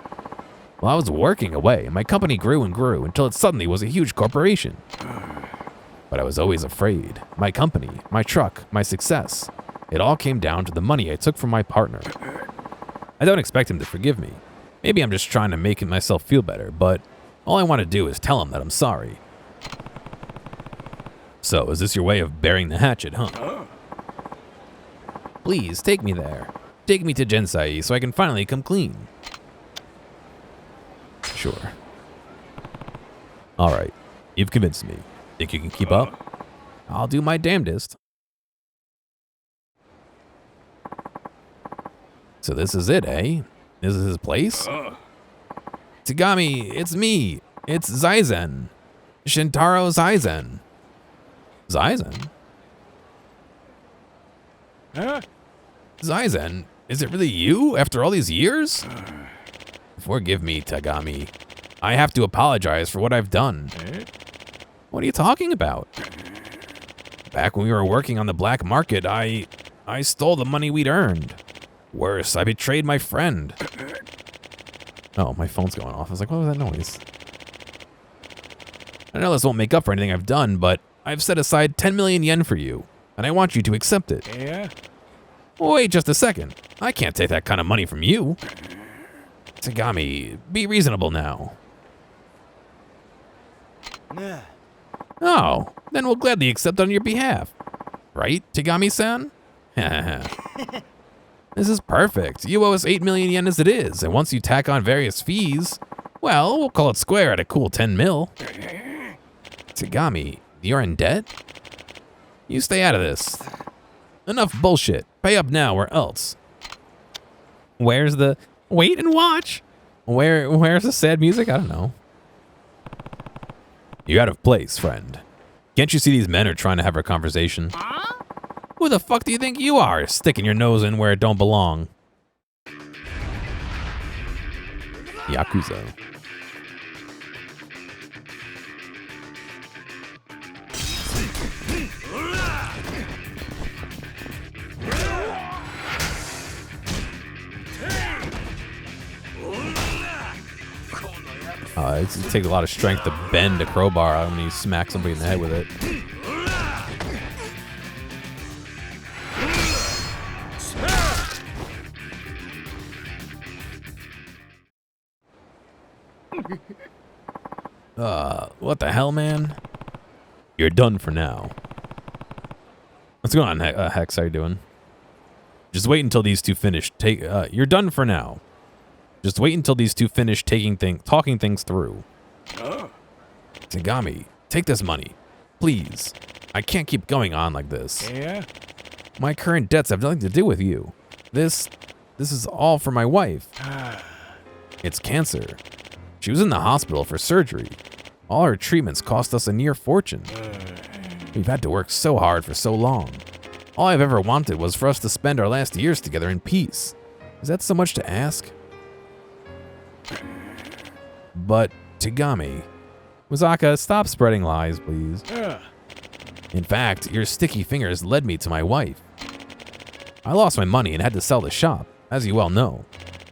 While I was working away, my company grew and grew until it suddenly was a huge corporation. But I was always afraid. My company, my truck, my success. It all came down to the money I took from my partner. I don't expect him to forgive me. Maybe I'm just trying to make myself feel better, but all I want to do is tell him that I'm sorry. So, is this your way of burying the hatchet, huh? Please, take me there. Take me to Gensai so I can finally come clean. Sure. Alright, you've convinced me. Think you can keep up? I'll do my damnedest. So this is it, eh? This is his place? Tagami, it's me. It's Zaizen. Shintaro Zaizen. Zaizen? Huh? Zaizen? Is it really you after all these years? Forgive me, Tagami. I have to apologize for what I've done. What are you talking about? Back when we were working on the black market, I stole the money we'd earned. Worse, I betrayed my friend. Oh, my phone's going off. I was like, what was that noise? I know this won't make up for anything I've done, but I've set aside 10 million yen for you, and I want you to accept it. Yeah? Wait just a second. I can't take that kind of money from you. Tagami, be reasonable now. Nah. Oh, then we'll gladly accept on your behalf. Right, Tagami-san? This is perfect. You owe us 8 million yen as it is, and once you tack on various fees, well, we'll call it square at a cool 10 mil. Tagami, you're in debt? You stay out of this. Enough bullshit. Pay up now or else. Where's the... Wait and watch. Where's the sad music? I don't know. You're out of place, friend. Can't you see these men are trying to have a conversation? Who the fuck do you think you are, sticking your nose in where it don't belong? Yakuza. It takes a lot of strength to bend a crowbar when you smack somebody in the head with it. What the hell, man? You're done for now. What's going on, Hex? How you doing? Just wait until these two finish. You're done for now. Just wait until these two finish talking things through. Tagami, take this money, please. I can't keep going on like this. Yeah? My current debts have nothing to do with you. This is all for my wife. It's cancer. She was in the hospital for surgery. All her treatments cost us a near fortune. We've had to work so hard for so long. All I've ever wanted was for us to spend our last years together in peace. Is that so much to ask? But, Tagami... Musaka, stop spreading lies, please. In fact, your sticky fingers led me to my wife. I lost my money and had to sell the shop, as you well know.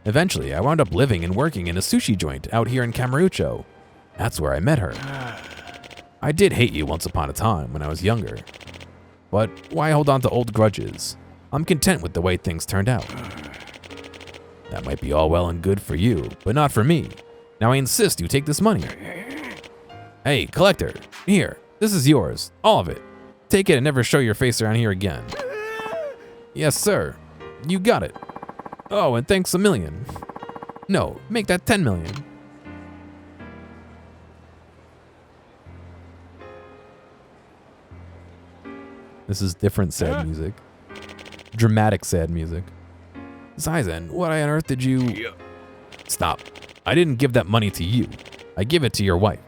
Eventually, I wound up living and working in a sushi joint out here in Kamurocho. That's where I met her. I did hate you once upon a time when I was younger. But why hold on to old grudges? I'm content with the way things turned out. That might be all well and good for you, but not for me. Now I insist you take this money. Hey, collector, here, this is yours, all of it. Take it and never show your face around here again. Yes, sir. You got it. Oh, and thanks a million. No, make that 10 million. This is different sad music. Dramatic sad music. Zaizen, what on earth did you... Yeah. Stop. I didn't give that money to you. I give it to your wife.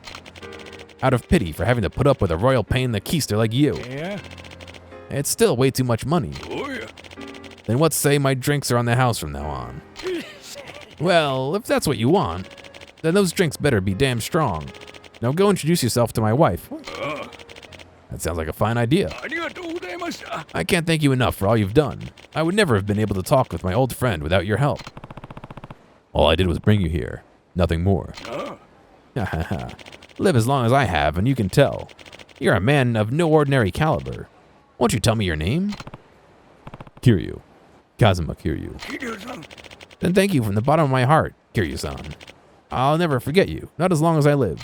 Out of pity for having to put up with a royal pain in the keister like you. Yeah. It's still way too much money. Oh, yeah. Then what say my drinks are on the house from now on? Well, if that's what you want, then those drinks better be damn strong. Now go introduce yourself to my wife. That sounds like a fine idea. I can't thank you enough for all you've done. I would never have been able to talk with my old friend without your help. All I did was bring you here. Nothing more. Live as long as I have, and you can tell. You're a man of no ordinary caliber. Won't you tell me your name? Kiryu. Kazuma Kiryu. Then thank you from the bottom of my heart, Kiryu-san. I'll never forget you, not as long as I live.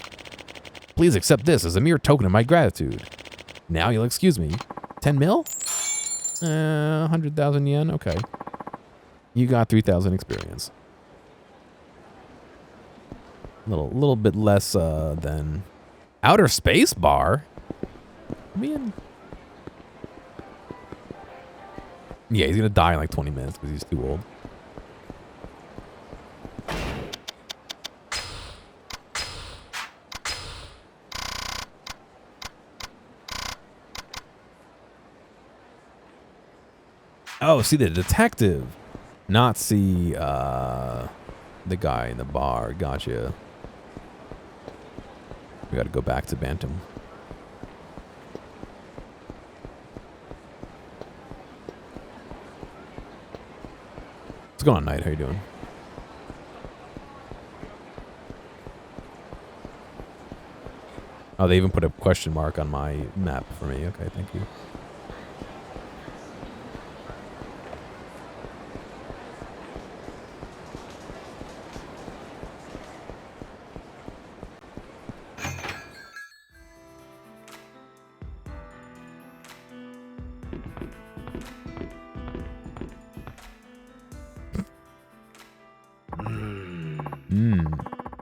Please accept this as a mere token of my gratitude. Now you'll excuse me. 10 mil? 100,000 yen? Okay. You got 3,000 experience. Little bit less than outer space bar. Man. Yeah, he's gonna die in like 20 minutes because he's too old. Oh, see the detective, not see the guy in the bar. Gotcha. We got to go back to Bantam. What's going on, Knight? How you doing? Oh, they even put a question mark on my map for me. Okay, thank you.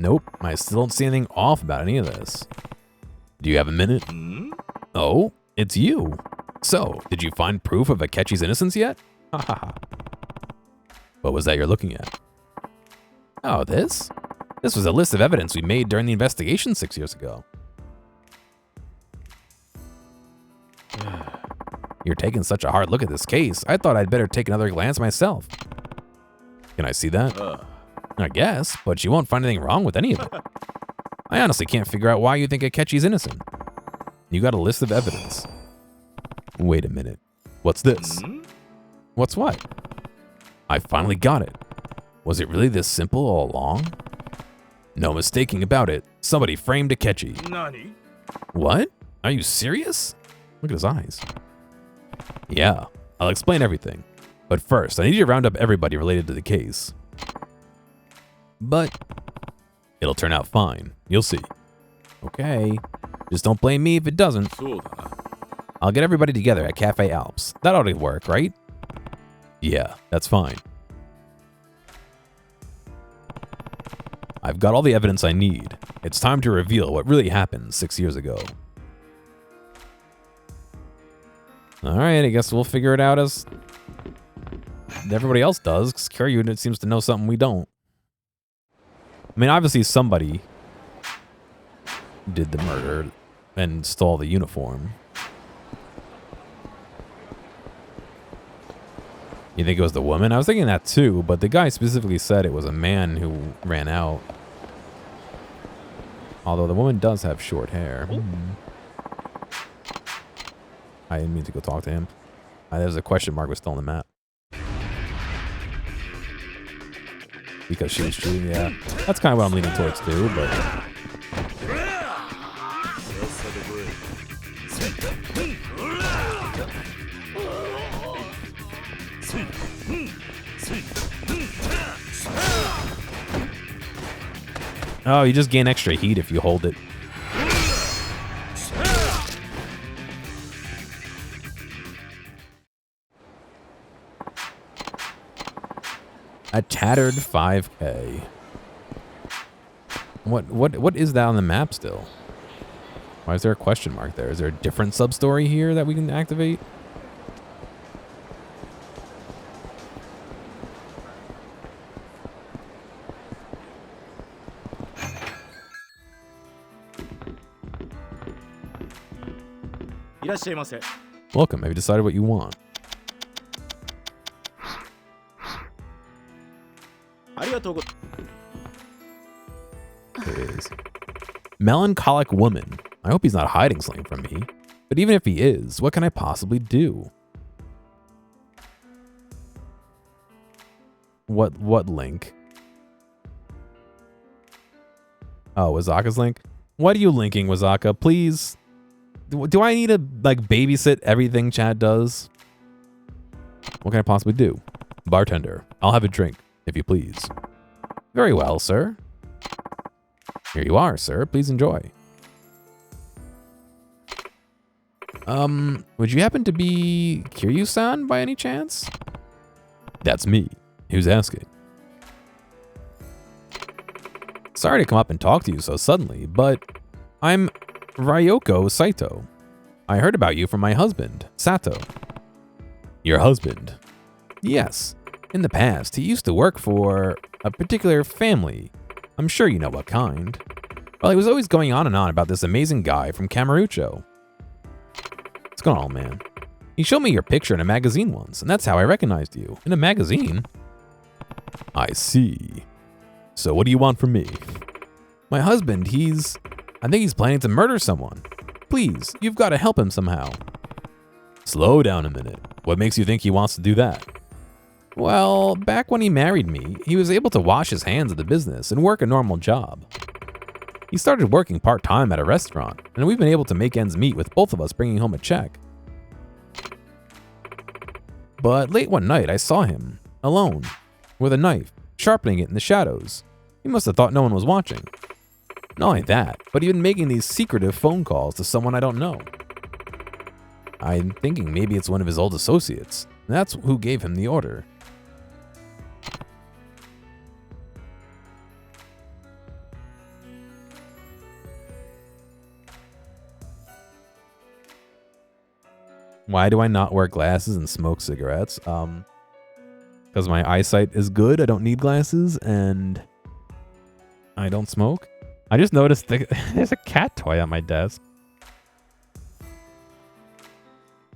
Nope, I still don't see anything off about any of this. Do you have a minute? Oh, it's you. So, did you find proof of Akechi's innocence yet? Hahaha. What was that you're looking at? Oh, this? This was a list of evidence we made during the investigation 6 years ago. You're taking such a hard look at this case. I thought I'd better take another glance myself. Can I see that? I guess, but you won't find anything wrong with any of it. I honestly can't figure out why you think Akechi's innocent. You got a list of evidence. Wait a minute. What's this? What's what? I finally got it. Was it really this simple all along? No mistaking about it. Somebody framed Akechi. Nani? What? Are you serious? Look at his eyes. Yeah, I'll explain everything. But first, I need you to round up everybody related to the case. But it'll turn out fine. You'll see. Okay. Just don't blame me if it doesn't. I'll get everybody together at Cafe Alps. That ought to work, right? Yeah, that's fine. I've got all the evidence I need. It's time to reveal what really happened 6 years ago. Alright, I guess we'll figure it out as everybody else does, because Kiryu seems to know something we don't. I mean, obviously somebody did the murder and stole the uniform. You think it was the woman? I was thinking that too, but the guy specifically said it was a man who ran out. Although the woman does have short hair. I didn't mean to go talk to him. There's a question mark was still on the map. Because she was shooting, yeah. That's kind of what I'm leaning towards too, but... Oh, you just gain extra heat if you hold it. A tattered 5K. What is that on the map still? Why is there a question mark there? Is there a different sub-story here that we can activate? Welcome. Have you decided what you want? It is. Melancholic woman. I hope he's not hiding something from me. But even if he is, what can I possibly do? What link? Oh, Wazaka's link? What are you linking, Wazaka? Please. Do I need to like babysit everything Chad does? What can I possibly do? Bartender, I'll have a drink, if you please. Very well, sir. Here you are, sir. Please enjoy. Would you happen to be Kiryu-san by any chance? That's me. Who's asking? Sorry to come up and talk to you so suddenly, but I'm Ryoko Saito. I heard about you from my husband, Sato. Your husband? Yes. In the past, he used to work for a particular family. I'm sure you know what kind. Well, he was always going on and on about this amazing guy from Kamurocho. What's going on, man? He showed me your picture in a magazine once, and that's how I recognized you. In a magazine? I see. So what do you want from me? My husband, I think he's planning to murder someone. Please, you've got to help him somehow. Slow down a minute. What makes you think he wants to do that? Well, back when he married me, he was able to wash his hands of the business and work a normal job. He started working part-time at a restaurant, and we've been able to make ends meet with both of us bringing home a check. But late one night, I saw him, alone, with a knife, sharpening it in the shadows. He must have thought no one was watching. Not only that, but he'd been making these secretive phone calls to someone I don't know. I'm thinking maybe it's one of his old associates. That's who gave him the order. Why do I not wear glasses and smoke cigarettes? Because my eyesight is good. I don't need glasses, and I don't smoke. I just noticed there's a cat toy on my desk.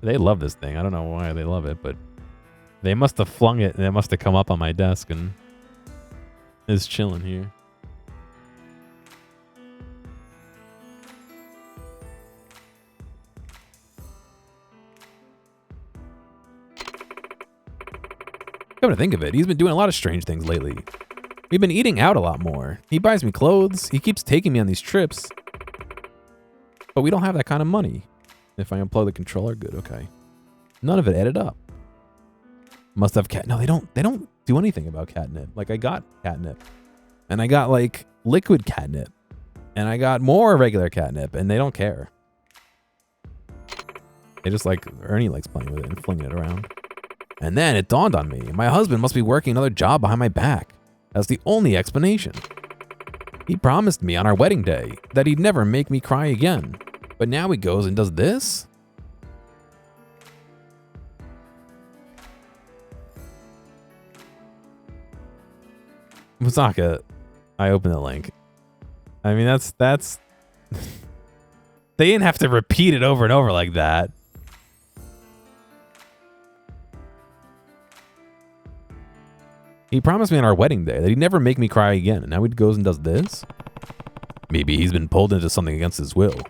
They love this thing. I don't know why they love it, but they must have flung it, and it must have come up on my desk and is chilling here. Come to think of it, he's been doing a lot of strange things lately. We've been eating out a lot more. He buys me clothes. He keeps taking me on these trips. But we don't have that kind of money. If I unplug the controller, good, okay. None of it added up. Must have cat. No, they don't do anything about catnip. Like, I got catnip. And I got, like, liquid catnip. And I got more regular catnip, and they don't care. They just like, Ernie likes playing with it and flinging it around. And then it dawned on me, my husband must be working another job behind my back. That's the only explanation. He promised me on our wedding day that he'd never make me cry again. But now he goes and does this? Musaka, I opened the link. I mean, that's they didn't have to repeat it over and over like that. He promised me on our wedding day that he'd never make me cry again, and now he goes and does this? Maybe he's been pulled into something against his will.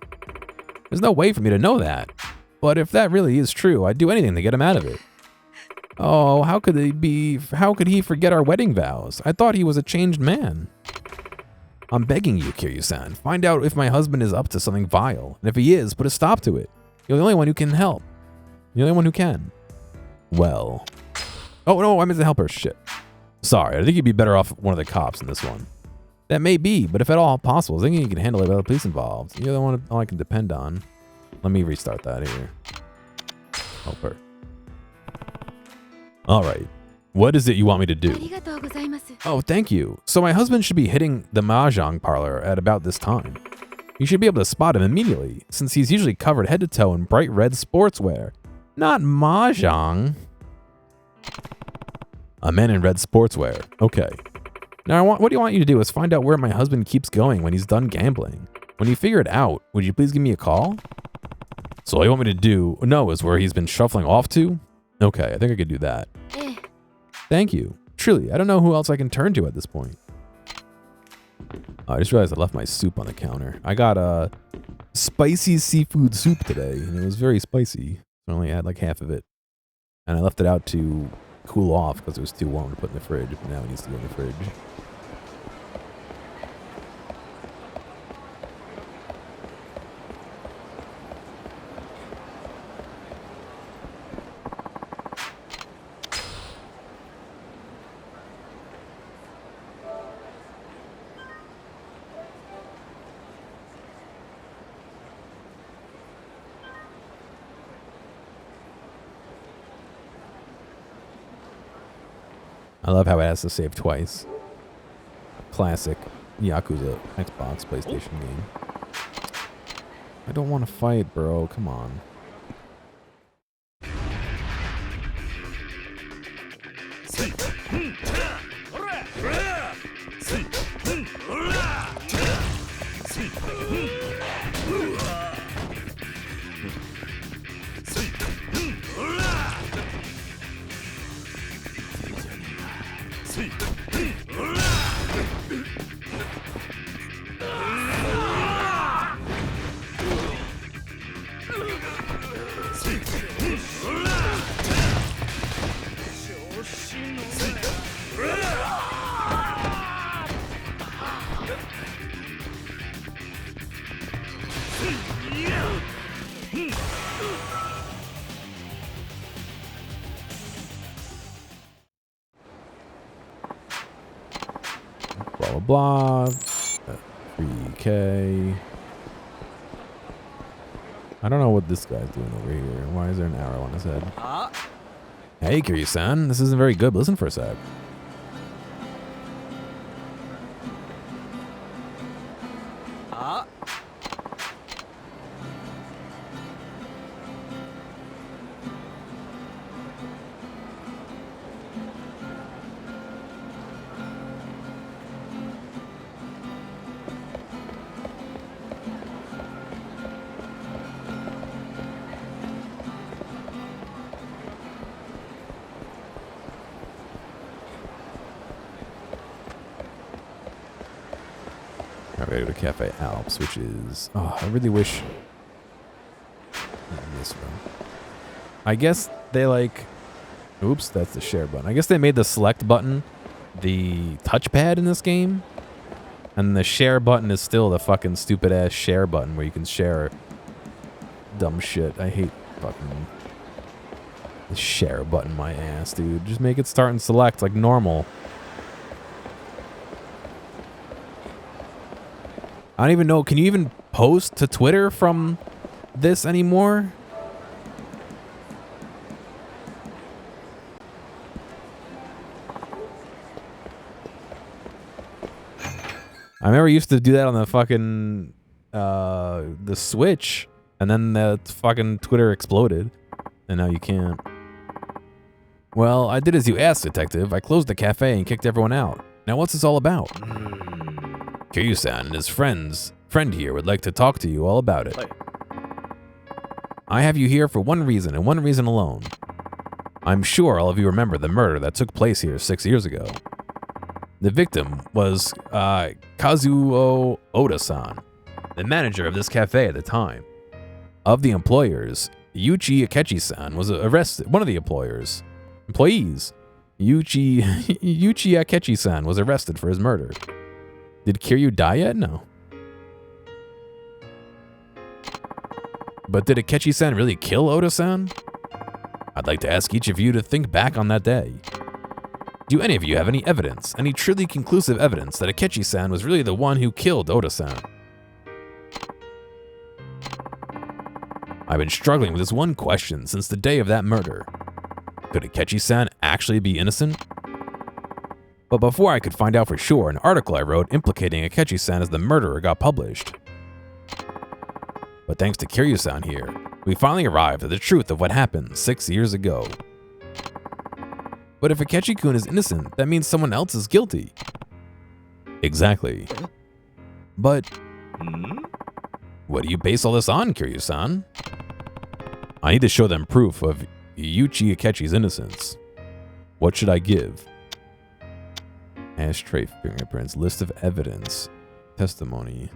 There's no way for me to know that. But if that really is true, I'd do anything to get him out of it. Oh, how could he forget our wedding vows? I thought he was a changed man. I'm begging you, Kiryu-san, find out if my husband is up to something vile, and if he is, put a stop to it. You're the only one who can help. You're the only one who can. Well. Oh, no, I meant to help her. Shit. Sorry, I think you'd be better off one of the cops in this one. That may be, but if at all possible, I think you can handle it without the police involved. You're the one I can depend on. Let me restart that here. Help her. All right. What is it you want me to do? ありがとうございます。 Oh, thank you. So my husband should be hitting the mahjong parlor at about this time. You should be able to spot him immediately, since he's usually covered head to toe in bright red sportswear. Not mahjong. A man in red sportswear. Okay. Now, what do you want you to do is find out where my husband keeps going when he's done gambling. When you figure it out, would you please give me a call? So all you want me to do, no, is where he's been shuffling off to? Okay, I think I could do that. ええ。 Thank you. Truly, I don't know who else I can turn to at this point. I just realized I left my soup on the counter. I got a spicy seafood soup today, and it was very spicy. I only had like half of it. And I left it out to cool off because it was too warm to put in the fridge, but now it needs to go in the fridge. I love how it has to save twice. Classic Yakuza Xbox PlayStation game. I don't want to fight, bro. Come on. Blah, blah, blah. 3K. I don't know what this guy's doing over here. Why is there an arrow on his head? Hey, Kiryu-san. This isn't very good, but listen for a sec. I gotta go to Cafe Alps, which is... Oh, I really wish... This one. I guess they like... Oops, that's the share button. I guess they made the select button the touchpad in this game. And the share button is still the fucking stupid-ass share button where you can share dumb shit. I hate fucking... the share button, my ass, dude. Just make it start and select like normal. I don't even know. Can you even post to Twitter from this anymore? I remember I used to do that on the fucking the Switch, and then the fucking Twitter exploded, and now you can't. Well, I did as you asked, Detective. I closed the cafe and kicked everyone out. Now what's this all about? Kiryu-san and his friend here would like to talk to you all about it. I have you here for one reason and one reason alone. I'm sure all of you remember the murder that took place here 6 years ago. The victim was Kazuo Oda-san, the manager of this cafe at the time. Of the employers, Yuichi Akechi-san was arrested. One of the employees, Yuichi Akechi-san was arrested for his murder. Did Kiryu die yet? No. But did Akechi-san really kill Oda-san? I'd like to ask each of you to think back on that day. Do any of you have any evidence, any truly conclusive evidence that Akechi-san was really the one who killed Oda-san? I've been struggling with this one question since the day of that murder. Could Akechi-san actually be innocent? But before I could find out for sure, an article I wrote implicating Akechi-san as the murderer got published. But thanks to Kiryu-san here, we finally arrived at the truth of what happened 6 years ago. But if Akechi-kun is innocent, that means someone else is guilty. Exactly. But what do you base all this on, Kiryu-san? I need to show them proof of Yuichi Akechi's innocence. What should I give? Ashtray fingerprints, list of evidence, testimony.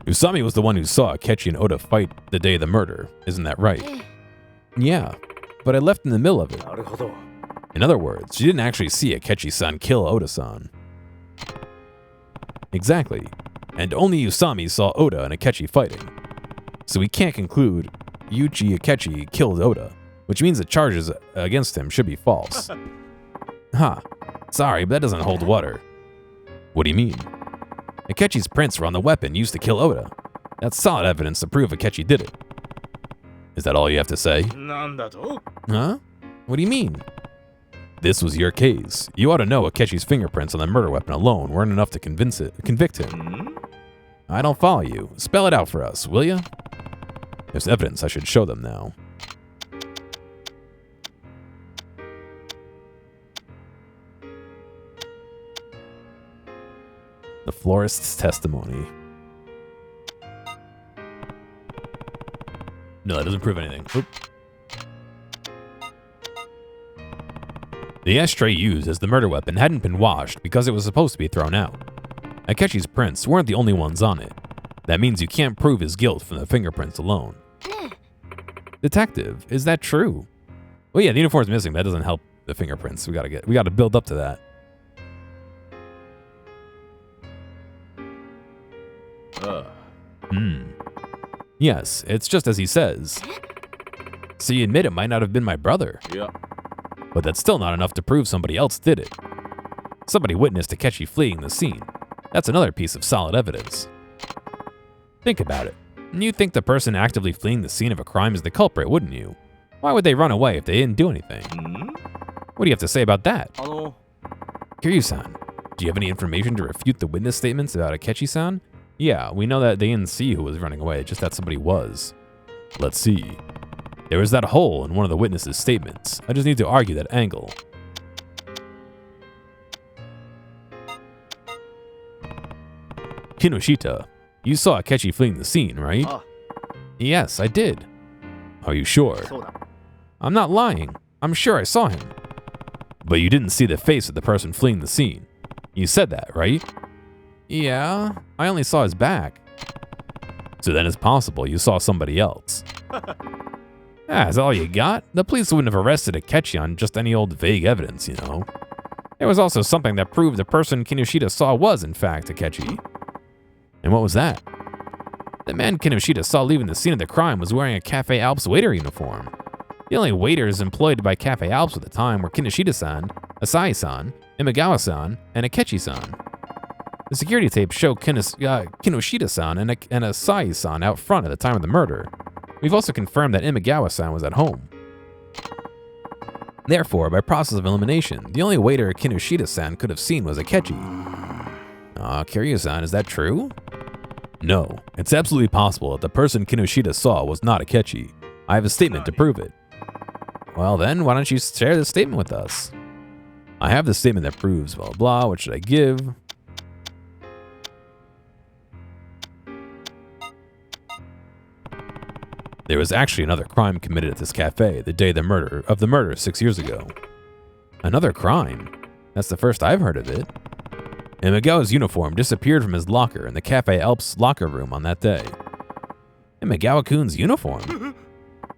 Usami was the one who saw Akechi and Oda fight the day of the murder, isn't that right? Yeah, but I left in the middle of it. なるほど。 In other words, she didn't actually see Akechi-san kill Oda-san. Exactly, and only Usami saw Oda and Akechi fighting. So we can't conclude Yuichi Akechi killed Oda, which means the charges against him should be false. Huh, sorry, but that doesn't hold water. What do you mean? Akechi's prints were on the weapon used to kill Oda. That's solid evidence to prove Akechi did it. Is that all you have to say? なんだと? Huh? What do you mean? This was your case. You ought to know Akechi's fingerprints on the murder weapon alone weren't enough to convict him. I don't follow you. Spell it out for us, will ya? There's evidence I should show them now. The florist's testimony. No, that doesn't prove anything. Oop. The ashtray used as the murder weapon hadn't been washed because it was supposed to be thrown out. Akechi's prints weren't the only ones on it. That means you can't prove his guilt from the fingerprints alone. Detective, is that true? Well, yeah, the uniform's missing. That doesn't help the fingerprints. We gotta build up to that. Yes, it's just as he says. So you admit it might not have been my brother. Yeah. But that's still not enough to prove somebody else did it. Somebody witnessed Akechi fleeing the scene. That's another piece of solid evidence. Think about it. You'd think the person actively fleeing the scene of a crime is the culprit, wouldn't you? Why would they run away if they didn't do anything? What do you have to say about that? Kiryu-san, do you have any information to refute the witness statements about Akechi-san? Yeah, we know that they didn't see who was running away, just that somebody was. Let's see. There was that hole in one of the witnesses' statements. I just need to argue that angle. Kinoshita, you saw Akechi fleeing the scene, right? Yes, I did. Are you sure? そうだ。 I'm not lying. I'm sure I saw him. But you didn't see the face of the person fleeing the scene. You said that, right? Yeah, I only saw his back. So then it's possible you saw somebody else. Is that all you got? The police wouldn't have arrested Akechi on just any old vague evidence, you know. There was also something that proved the person Kinoshita saw was, in fact, Akechi. And what was that? The man Kinoshita saw leaving the scene of the crime was wearing a Cafe Alps waiter uniform. The only waiters employed by Cafe Alps at the time were Kinoshita-san, Asai-san, Imagawa-san, and Akechi-san. The security tapes show Kinoshita-san and Asai-san out front at the time of the murder. We've also confirmed that Imagawa-san was at home. Therefore, by process of elimination, the only waiter Kinoshita-san could have seen was Akechi. Kiryu-san, is that true? No, it's absolutely possible that the person Kinoshita saw was not Akechi. I have a statement to prove it. Well then, why don't you share this statement with us? I have the statement that proves blah blah, what should I give? There was actually another crime committed at this cafe the day of the murder 6 years ago. Another crime? That's the first I've heard of it. Imagawa's uniform disappeared from his locker in the Cafe Alps locker room on that day. Imagawa-kun's uniform?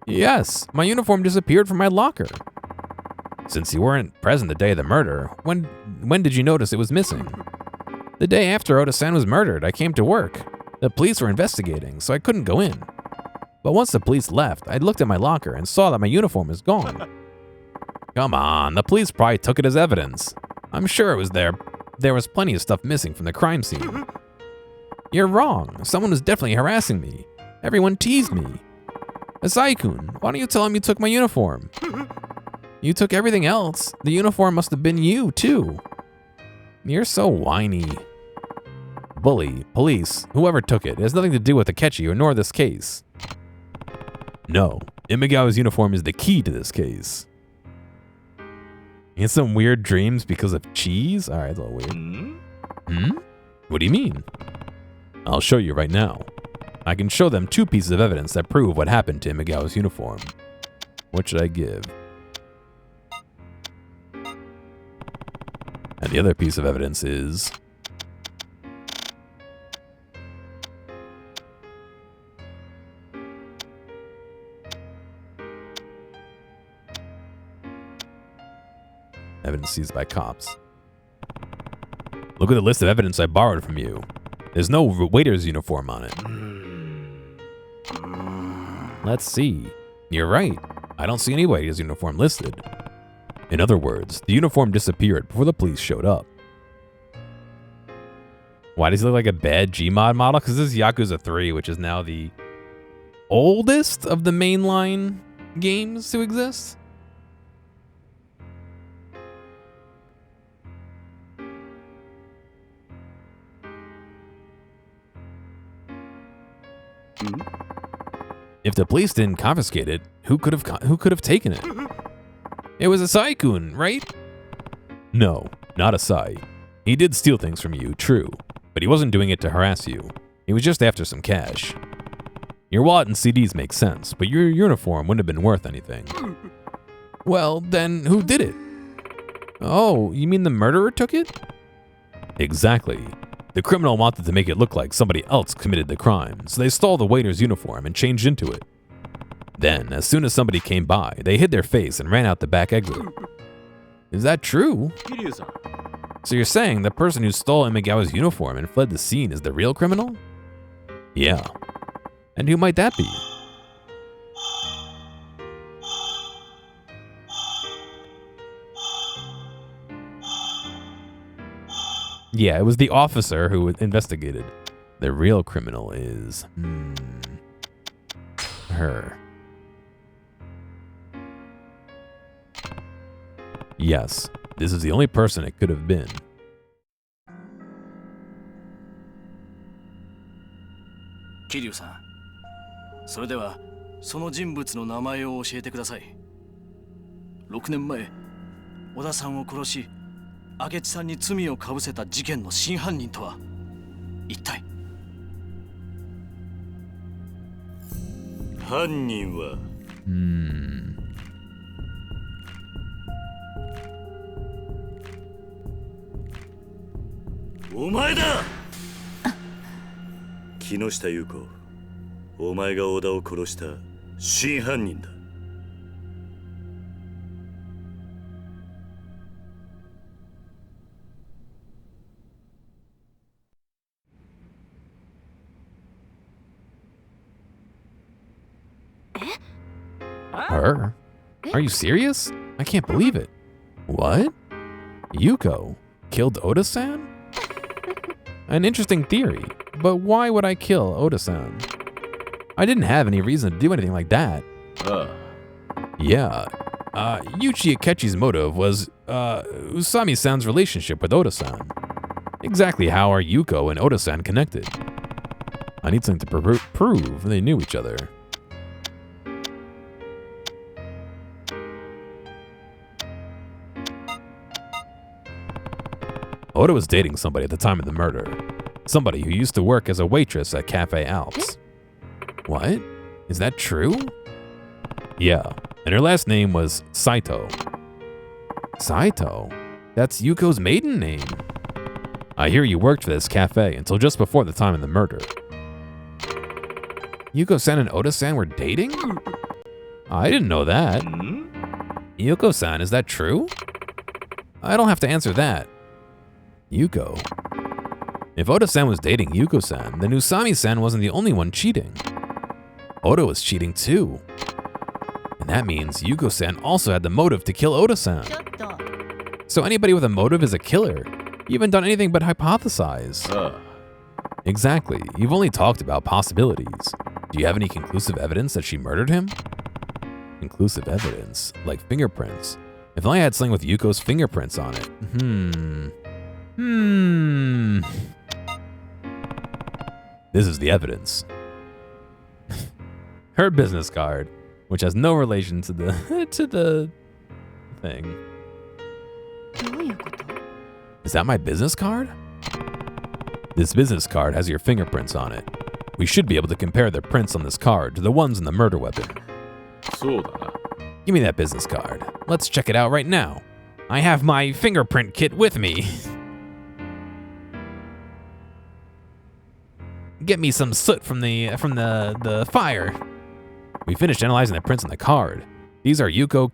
Yes, my uniform disappeared from my locker. Since you weren't present the day of the murder, when did you notice it was missing? The day after Oda-san was murdered, I came to work. The police were investigating, so I couldn't go in. But once the police left, I looked at my locker and saw that my uniform was gone. Come on, the police probably took it as evidence. I'm sure it was there. There was plenty of stuff missing from the crime scene. You're wrong. Someone was definitely harassing me. Everyone teased me. Asai-kun, why don't you tell him you took my uniform? You took everything else. The uniform must have been you, too. You're so whiny. Bully, police, whoever took it, has nothing to do with Akechi or nor this case. No, Imagawa's uniform is the key to this case. He had some weird dreams because of cheese? Alright, it's a little weird. What do you mean? I'll show you right now. I can show them 2 pieces of evidence that prove what happened to Imagawa's uniform. What should I give? And the other piece of evidence is... evidence seized by cops. Look at the list of evidence I borrowed from you. There's no waiter's uniform on it. Let's see. You're right. I don't see any waiter's uniform listed. In other words, the uniform disappeared before the police showed up. Why does he look like a bad Gmod model? Because this is Yakuza 3, which is now the oldest of the mainline games to exist. If the police didn't confiscate it, who could have taken it? It was Asai-kun, right? No, not Asai. He did steal things from you, true, but he wasn't doing it to harass you. He was just after some cash. Your wallet and CDs make sense, but your uniform wouldn't have been worth anything. Well, then who did it? Oh, you mean the murderer took it? Exactly. The criminal wanted to make it look like somebody else committed the crime, so they stole the waiter's uniform and changed into it. Then, as soon as somebody came by, they hid their face and ran out the back exit. Is that true? So you're saying the person who stole Imagawa's uniform and fled the scene is the real criminal? Yeah. And who might that be? Yeah, it was the officer who investigated. The real criminal is... her. Yes, this is the only person it could have been. Kiryu-san, それではその人物の名前を教えてください。6年前、小田さんを殺し、明智さんに罪をかぶせた事件の真犯人とは一体？犯人はお前だ。木下優子、お前が小田を殺した真犯人だ。Her? Are you serious? I can't believe it. What? Yuko killed Oda-san? An interesting theory, but why would I kill Oda-san? I didn't have any reason to do anything like that. Yeah. Yuichi Akechi's motive was Usami-san's relationship with Oda-san. Exactly how are Yuko and Oda-san connected? I need something to prove they knew each other. Oda was dating somebody at the time of the murder. Somebody who used to work as a waitress at Cafe Alps. What? Is that true? Yeah, and her last name was Saito. Saito? That's Yuko's maiden name. I hear you worked for this cafe until just before the time of the murder. Yuko-san and Oda-san were dating? I didn't know that. Yuko-san, is that true? I don't have to answer that. Yuko. If Oda-san was dating Yuko-san, then Usami-san wasn't the only one cheating. Oda was cheating too. And that means Yuko-san also had the motive to kill Oda-san. ちょっと So anybody with a motive is a killer. You haven't done anything but hypothesize. Exactly. You've only talked about possibilities. Do you have any conclusive evidence that she murdered him? Conclusive evidence? Like fingerprints. If only I had something with Yuko's fingerprints on it. This is the evidence. Her business card, which has no relation to the to the thing. どういうこと Is that my business card? This business card has your fingerprints on it. We should be able to compare the prints on this card to the ones in the murder weapon. そうだな。 Give me that business card. Let's check it out right now. I have my fingerprint kit with me. Get me some soot from the fire. We finished analyzing the prints on the card. These are Yuko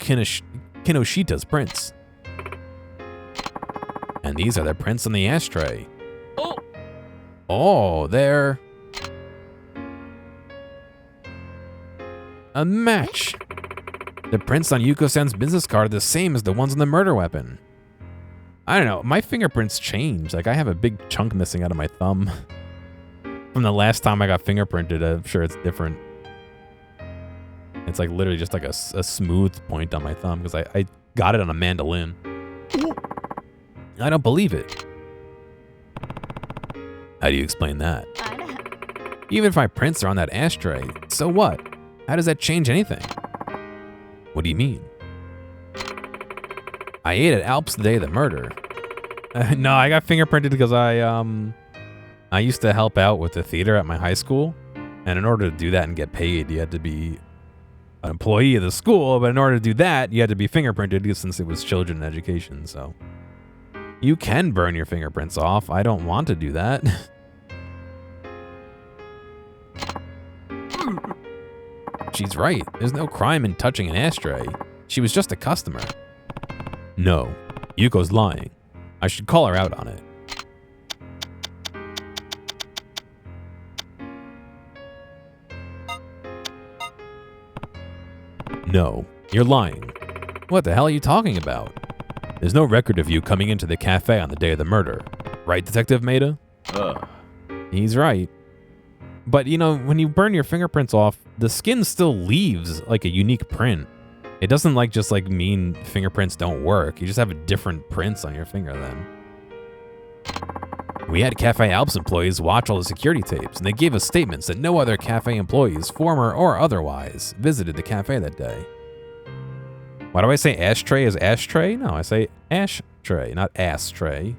Kinoshita's prints. And these are the prints on the ashtray. Oh, they're a match. The prints on Yuko-san's business card are the same as the ones on the murder weapon. I don't know, my fingerprints change. Like, I have a big chunk missing out of my thumb. From the last time I got fingerprinted, I'm sure it's different. It's like literally just like a smooth point on my thumb because I got it on a mandolin. I don't believe it. How do you explain that? あら Even if my prints are on that ashtray, so what? How does that change anything? What do you mean? I ate at Alps the day of the murder. No, I got fingerprinted because I used to help out with the theater at my high school, and in order to do that and get paid, you had to be an employee of the school, but in order to do that, you had to be fingerprinted since it was children education, so. You can burn your fingerprints off. I don't want to do that. She's right. There's no crime in touching an ashtray. She was just a customer. No, Yuko's lying. I should call her out on it. No, you're lying. What the hell are you talking about? There's no record of you coming into the cafe on the day of the murder. Right, Detective Maeda? He's right. But, you know, when you burn your fingerprints off, the skin still leaves like a unique print. It doesn't like just like mean fingerprints don't work. You just have different prints on your finger then. We had Cafe Alps employees watch all the security tapes, and they gave us statements that no other cafe employees, former or otherwise, visited the cafe that day. Why do I say ashtray as ashtray? No, I say ashtray, not ashtray.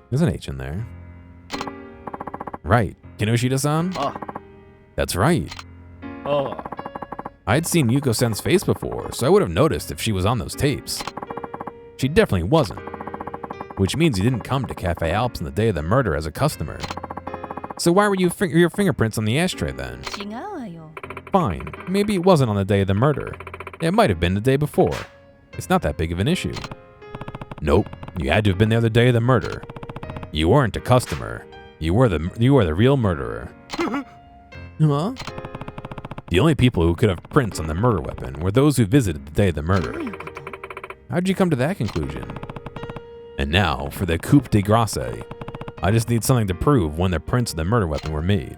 There's an H in there. Right. Kinoshita-san? That's right. I'd seen Yuko-san's face before, so I would have noticed if she was on those tapes. She definitely wasn't. Which means you didn't come to Cafe Alps on the day of the murder as a customer. So why were your fingerprints on the ashtray then? 違うわよ Fine, maybe it wasn't on the day of the murder. It might have been the day before. It's not that big of an issue. Nope, you had to have been there the day of the murder. You weren't a customer. You were the real murderer. Huh? The only people who could have prints on the murder weapon were those who visited the day of the どう murder. いうこと How'd you come to that conclusion? And now for the coup de grace. I just need something to prove when the prints of the murder weapon were made.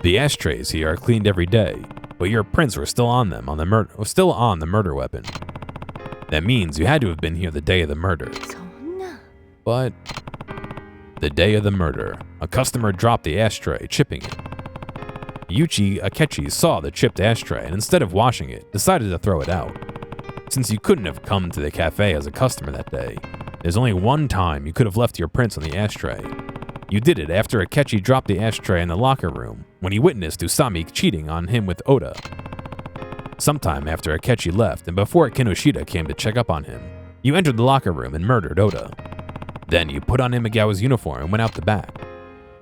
The ashtrays here are cleaned every day, but your prints were still on them on the murder weapon. That means you had to have been here the day of the murder. そんな But the day of the murder, a customer dropped the ashtray, chipping it. Yuichi Akechi saw the chipped ashtray and instead of washing it, decided to throw it out. Since you couldn't have come to the cafe as a customer that day, there's only one time you could have left your prints on the ashtray. You did it after Akechi dropped the ashtray in the locker room when he witnessed Usami cheating on him with Oda. Sometime after Akechi left and before Kinoshita came to check up on him, you entered the locker room and murdered Oda. Then you put on Imagawa's uniform and went out the back.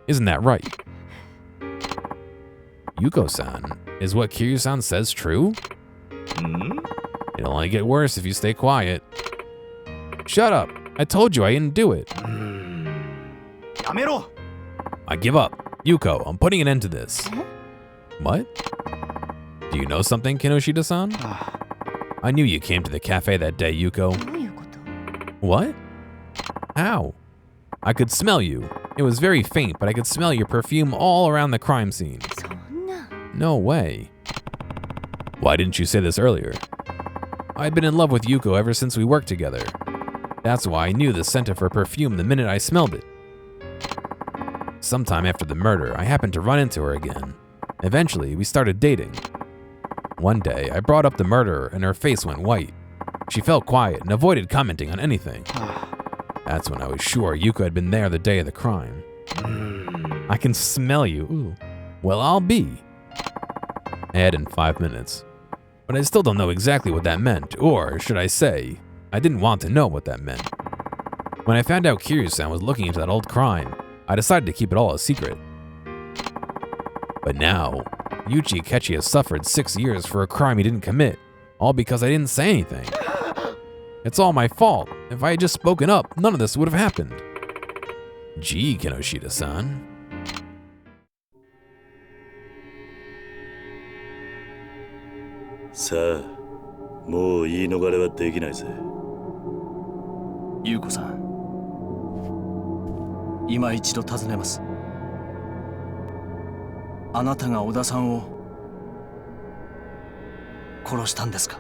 Isn't that right? Yuko-san, is what Kiryu-san says true? It'll only get worse if you stay quiet. Shut up! I told you I didn't do it. やめろ I give up. Yuko, I'm putting an end to this. What? Do you know something, Kinoshita-san? I knew you came to the cafe that day, Yuko. どういうこと？ What? How? I could smell you. It was very faint, but I could smell your perfume all around the crime scene. そんな。 No way. Why didn't you say this earlier? I'd been in love with Yuko ever since we worked together. That's why I knew the scent of her perfume the minute I smelled it. Sometime after the murder, I happened to run into her again. Eventually, we started dating. One day, I brought up the murderer and her face went white. She felt quiet and avoided commenting on anything. That's when I was sure Yuko had been there the day of the crime. I can smell you. Ooh. Well, I'll be. I had in 5 minutes. But I still don't know exactly what that meant, or should I say, I didn't want to know what that meant. When I found out Kiryu-san was looking into that old crime, I decided to keep it all a secret. But now, Yuichi Kechi has suffered 6 years for a crime he didn't commit, all because I didn't say anything. It's all my fault. If I had just spoken up, none of this would have happened. Gee, Kinoshita-san. さあ、もう言い逃れはできないぜ。優子さん、今一度尋ねます。あなたが小田さんを殺したんですか？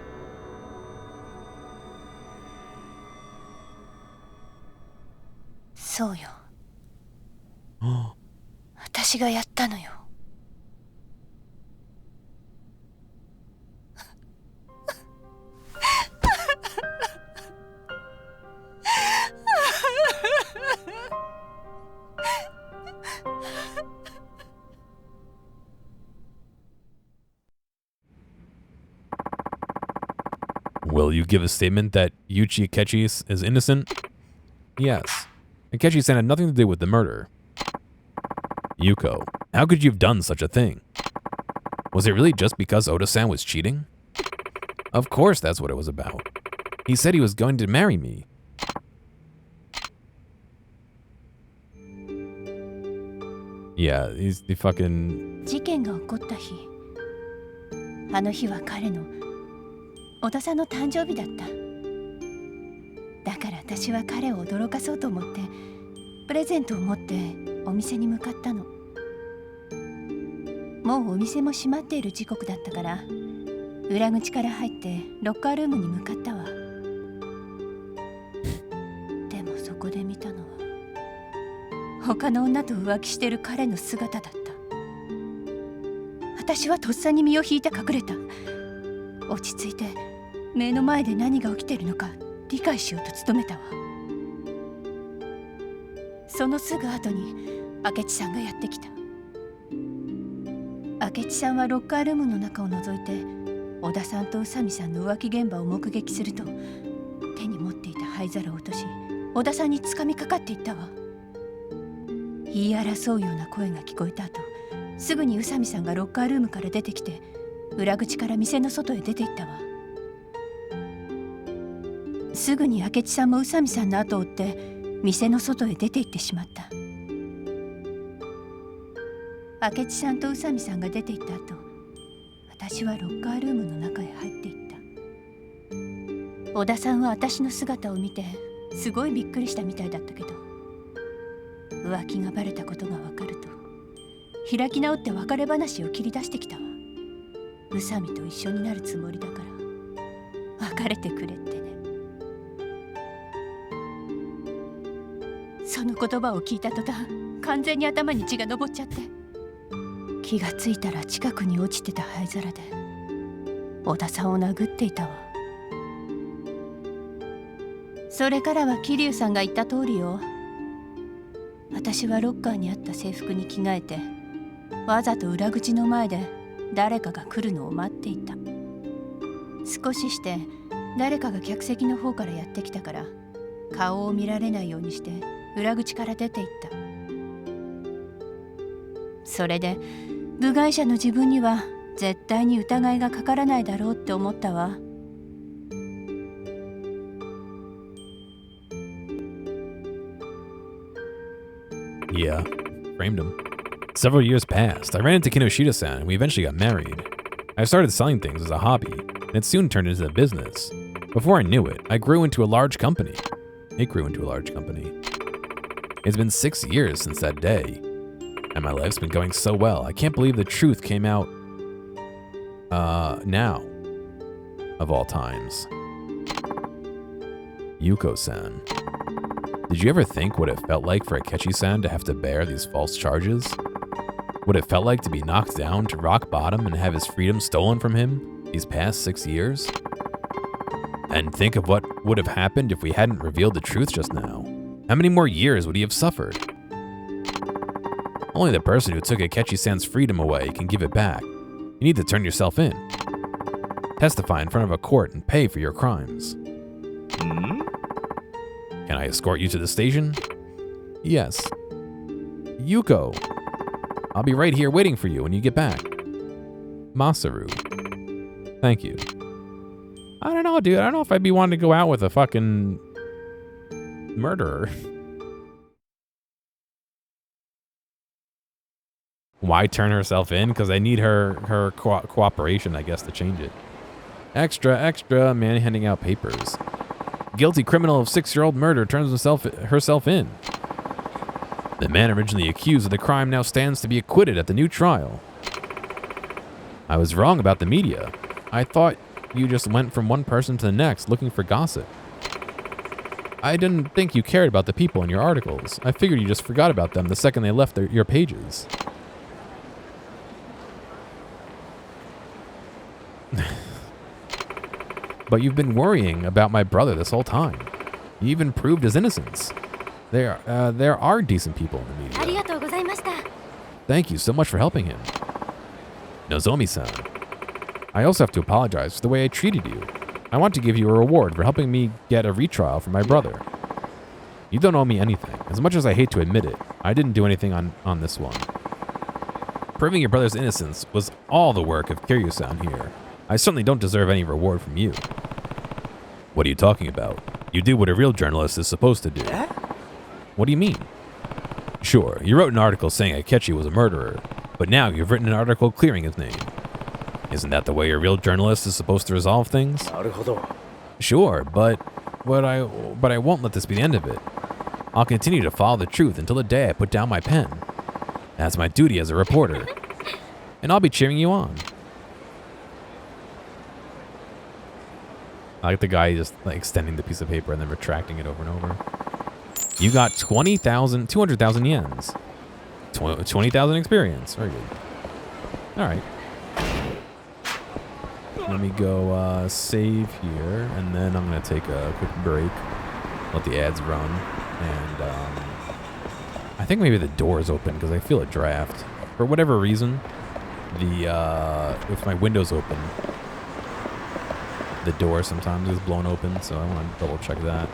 そうよ。私がやったのよ。Will you give a statement that Yuichi Kechi is innocent? Yes. Akechi-san had nothing to do with the murder. Yuko, how could you have done such a thing? Was it really just because Oda-san was cheating? Of course that's what it was about. He said he was going to marry me. Yeah, he's the fucking... 事件が起こった日、あの日は彼の小田さんの誕生日だった。だから私は彼を驚かそうと思ってプレゼントを持ってお店に向かったの。もうお店も閉まっている時刻だったから裏口から入ってロッカールームに向かったわ。でもそこで見たのは他の女と浮気してる彼の姿だった。私はとっさに身を引いて隠れた。落ち着いて目の前で何が起きてるのか理解しようと努めたわ。そのすぐ後に明智さんがやってきた。明智さんはロッカールームの中を覗いて小田さんと宇佐美さんの浮気現場を目撃すると手に持っていた灰皿を落とし小田さんに掴みかかっていったわ。言い争うような声が聞こえた後すぐに宇佐美さんがロッカールームから出てきて裏口から店の外へ出て行ったわ。すぐに明智さんも宇佐美さんの後を追って店の外へ出て行ってしまった。明智さんと宇佐美さんが出て行った後私はロッカールームの中へ入っていった。小田さんは私の姿を見てすごいびっくりしたみたいだったけど浮気がバレたことが分かると開き直って別れ話を切り出してきたわ。宇佐美と一緒になるつもりだから別れてくれってね。その言葉を聞いた途端完全に頭に血が上っちゃって気がついたら近くに落ちてた灰皿で小田さんを殴っていたわ。それからは桐生さんが言った通りよ。私はロッカーにあった制服に着替えてわざと裏口の前で誰かが来るのを待っていた。少しして誰かが客席の方からやってきたから顔を見られないようにして裏口から出て行った。それで部外者の自分には絶対に疑いがかからないだろうって思ったわ。Yeah, framed him. Several years passed. I ran into Kinoshita-san and we eventually got married. I started selling things as a hobby, and it soon turned into a business. Before I knew it, I grew into a large company. It grew into a large company. It's been 6 years since that day, and my life's been going so well. I can't believe the truth came out now, of all times. Yuko-san. Did you ever think what it felt like for Akechi-san to have to bear these false charges? What it felt like to be knocked down to rock bottom and have his freedom stolen from him these past 6 years? And think of what would have happened if we hadn't revealed the truth just now. How many more years would he have suffered? Only the person who took Akechi-san's freedom away can give it back. You need to turn yourself in. Testify in front of a court and pay for your crimes. Can I escort you to the station? Yes. Yuko. I'll be right here waiting for you when you get back. Masaru. Thank you. I don't know, dude. I don't know if I'd be wanting to go out with a fucking murderer. Why turn herself in? Because I need her cooperation, I guess, to change it. Extra, extra, man handing out papers. Guilty criminal of 6-year-old murder turns herself in. The man originally accused of the crime now stands to be acquitted at the new trial. I was wrong about the media. I thought you just went from one person to the next looking for gossip. I didn't think you cared about the people in your articles. I figured you just forgot about them the second they left your pages. But you've been worrying about my brother this whole time. You even proved his innocence. There are decent people in the media. Thank you so much for helping him. Nozomi-san. I also have to apologize for the way I treated you. I want to give you a reward for helping me get a retrial for my brother. You don't owe me anything. As much as I hate to admit it, I didn't do anything on this one. Proving your brother's innocence was all the work of Kiryu-san here. I certainly don't deserve any reward from you. What are you talking about? You do what a real journalist is supposed to do. What do you mean? Sure, you wrote an article saying Akechi was a murderer, but now you've written an article clearing his name. Isn't that the way a real journalist is supposed to resolve things? Sure, but I won't let this be the end of it. I'll continue to follow the truth until the day I put down my pen. That's my duty as a reporter. And I'll be cheering you on. I like the guy just like extending the piece of paper and then retracting it over and over. You got 200,000 yens. 20,000 experience. Very good. All right. Let me go save here, and then I'm going to take a quick break. Let the ads run. And I think maybe the door is open because I feel a draft. For whatever reason, if my window's open, the door sometimes is blown open, so I want to double check that.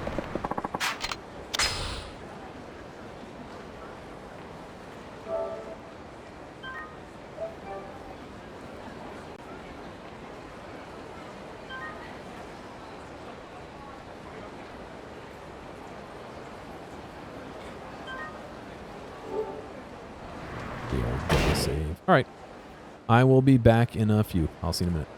Save. All right. I will be back in a few. I'll see you in a minute.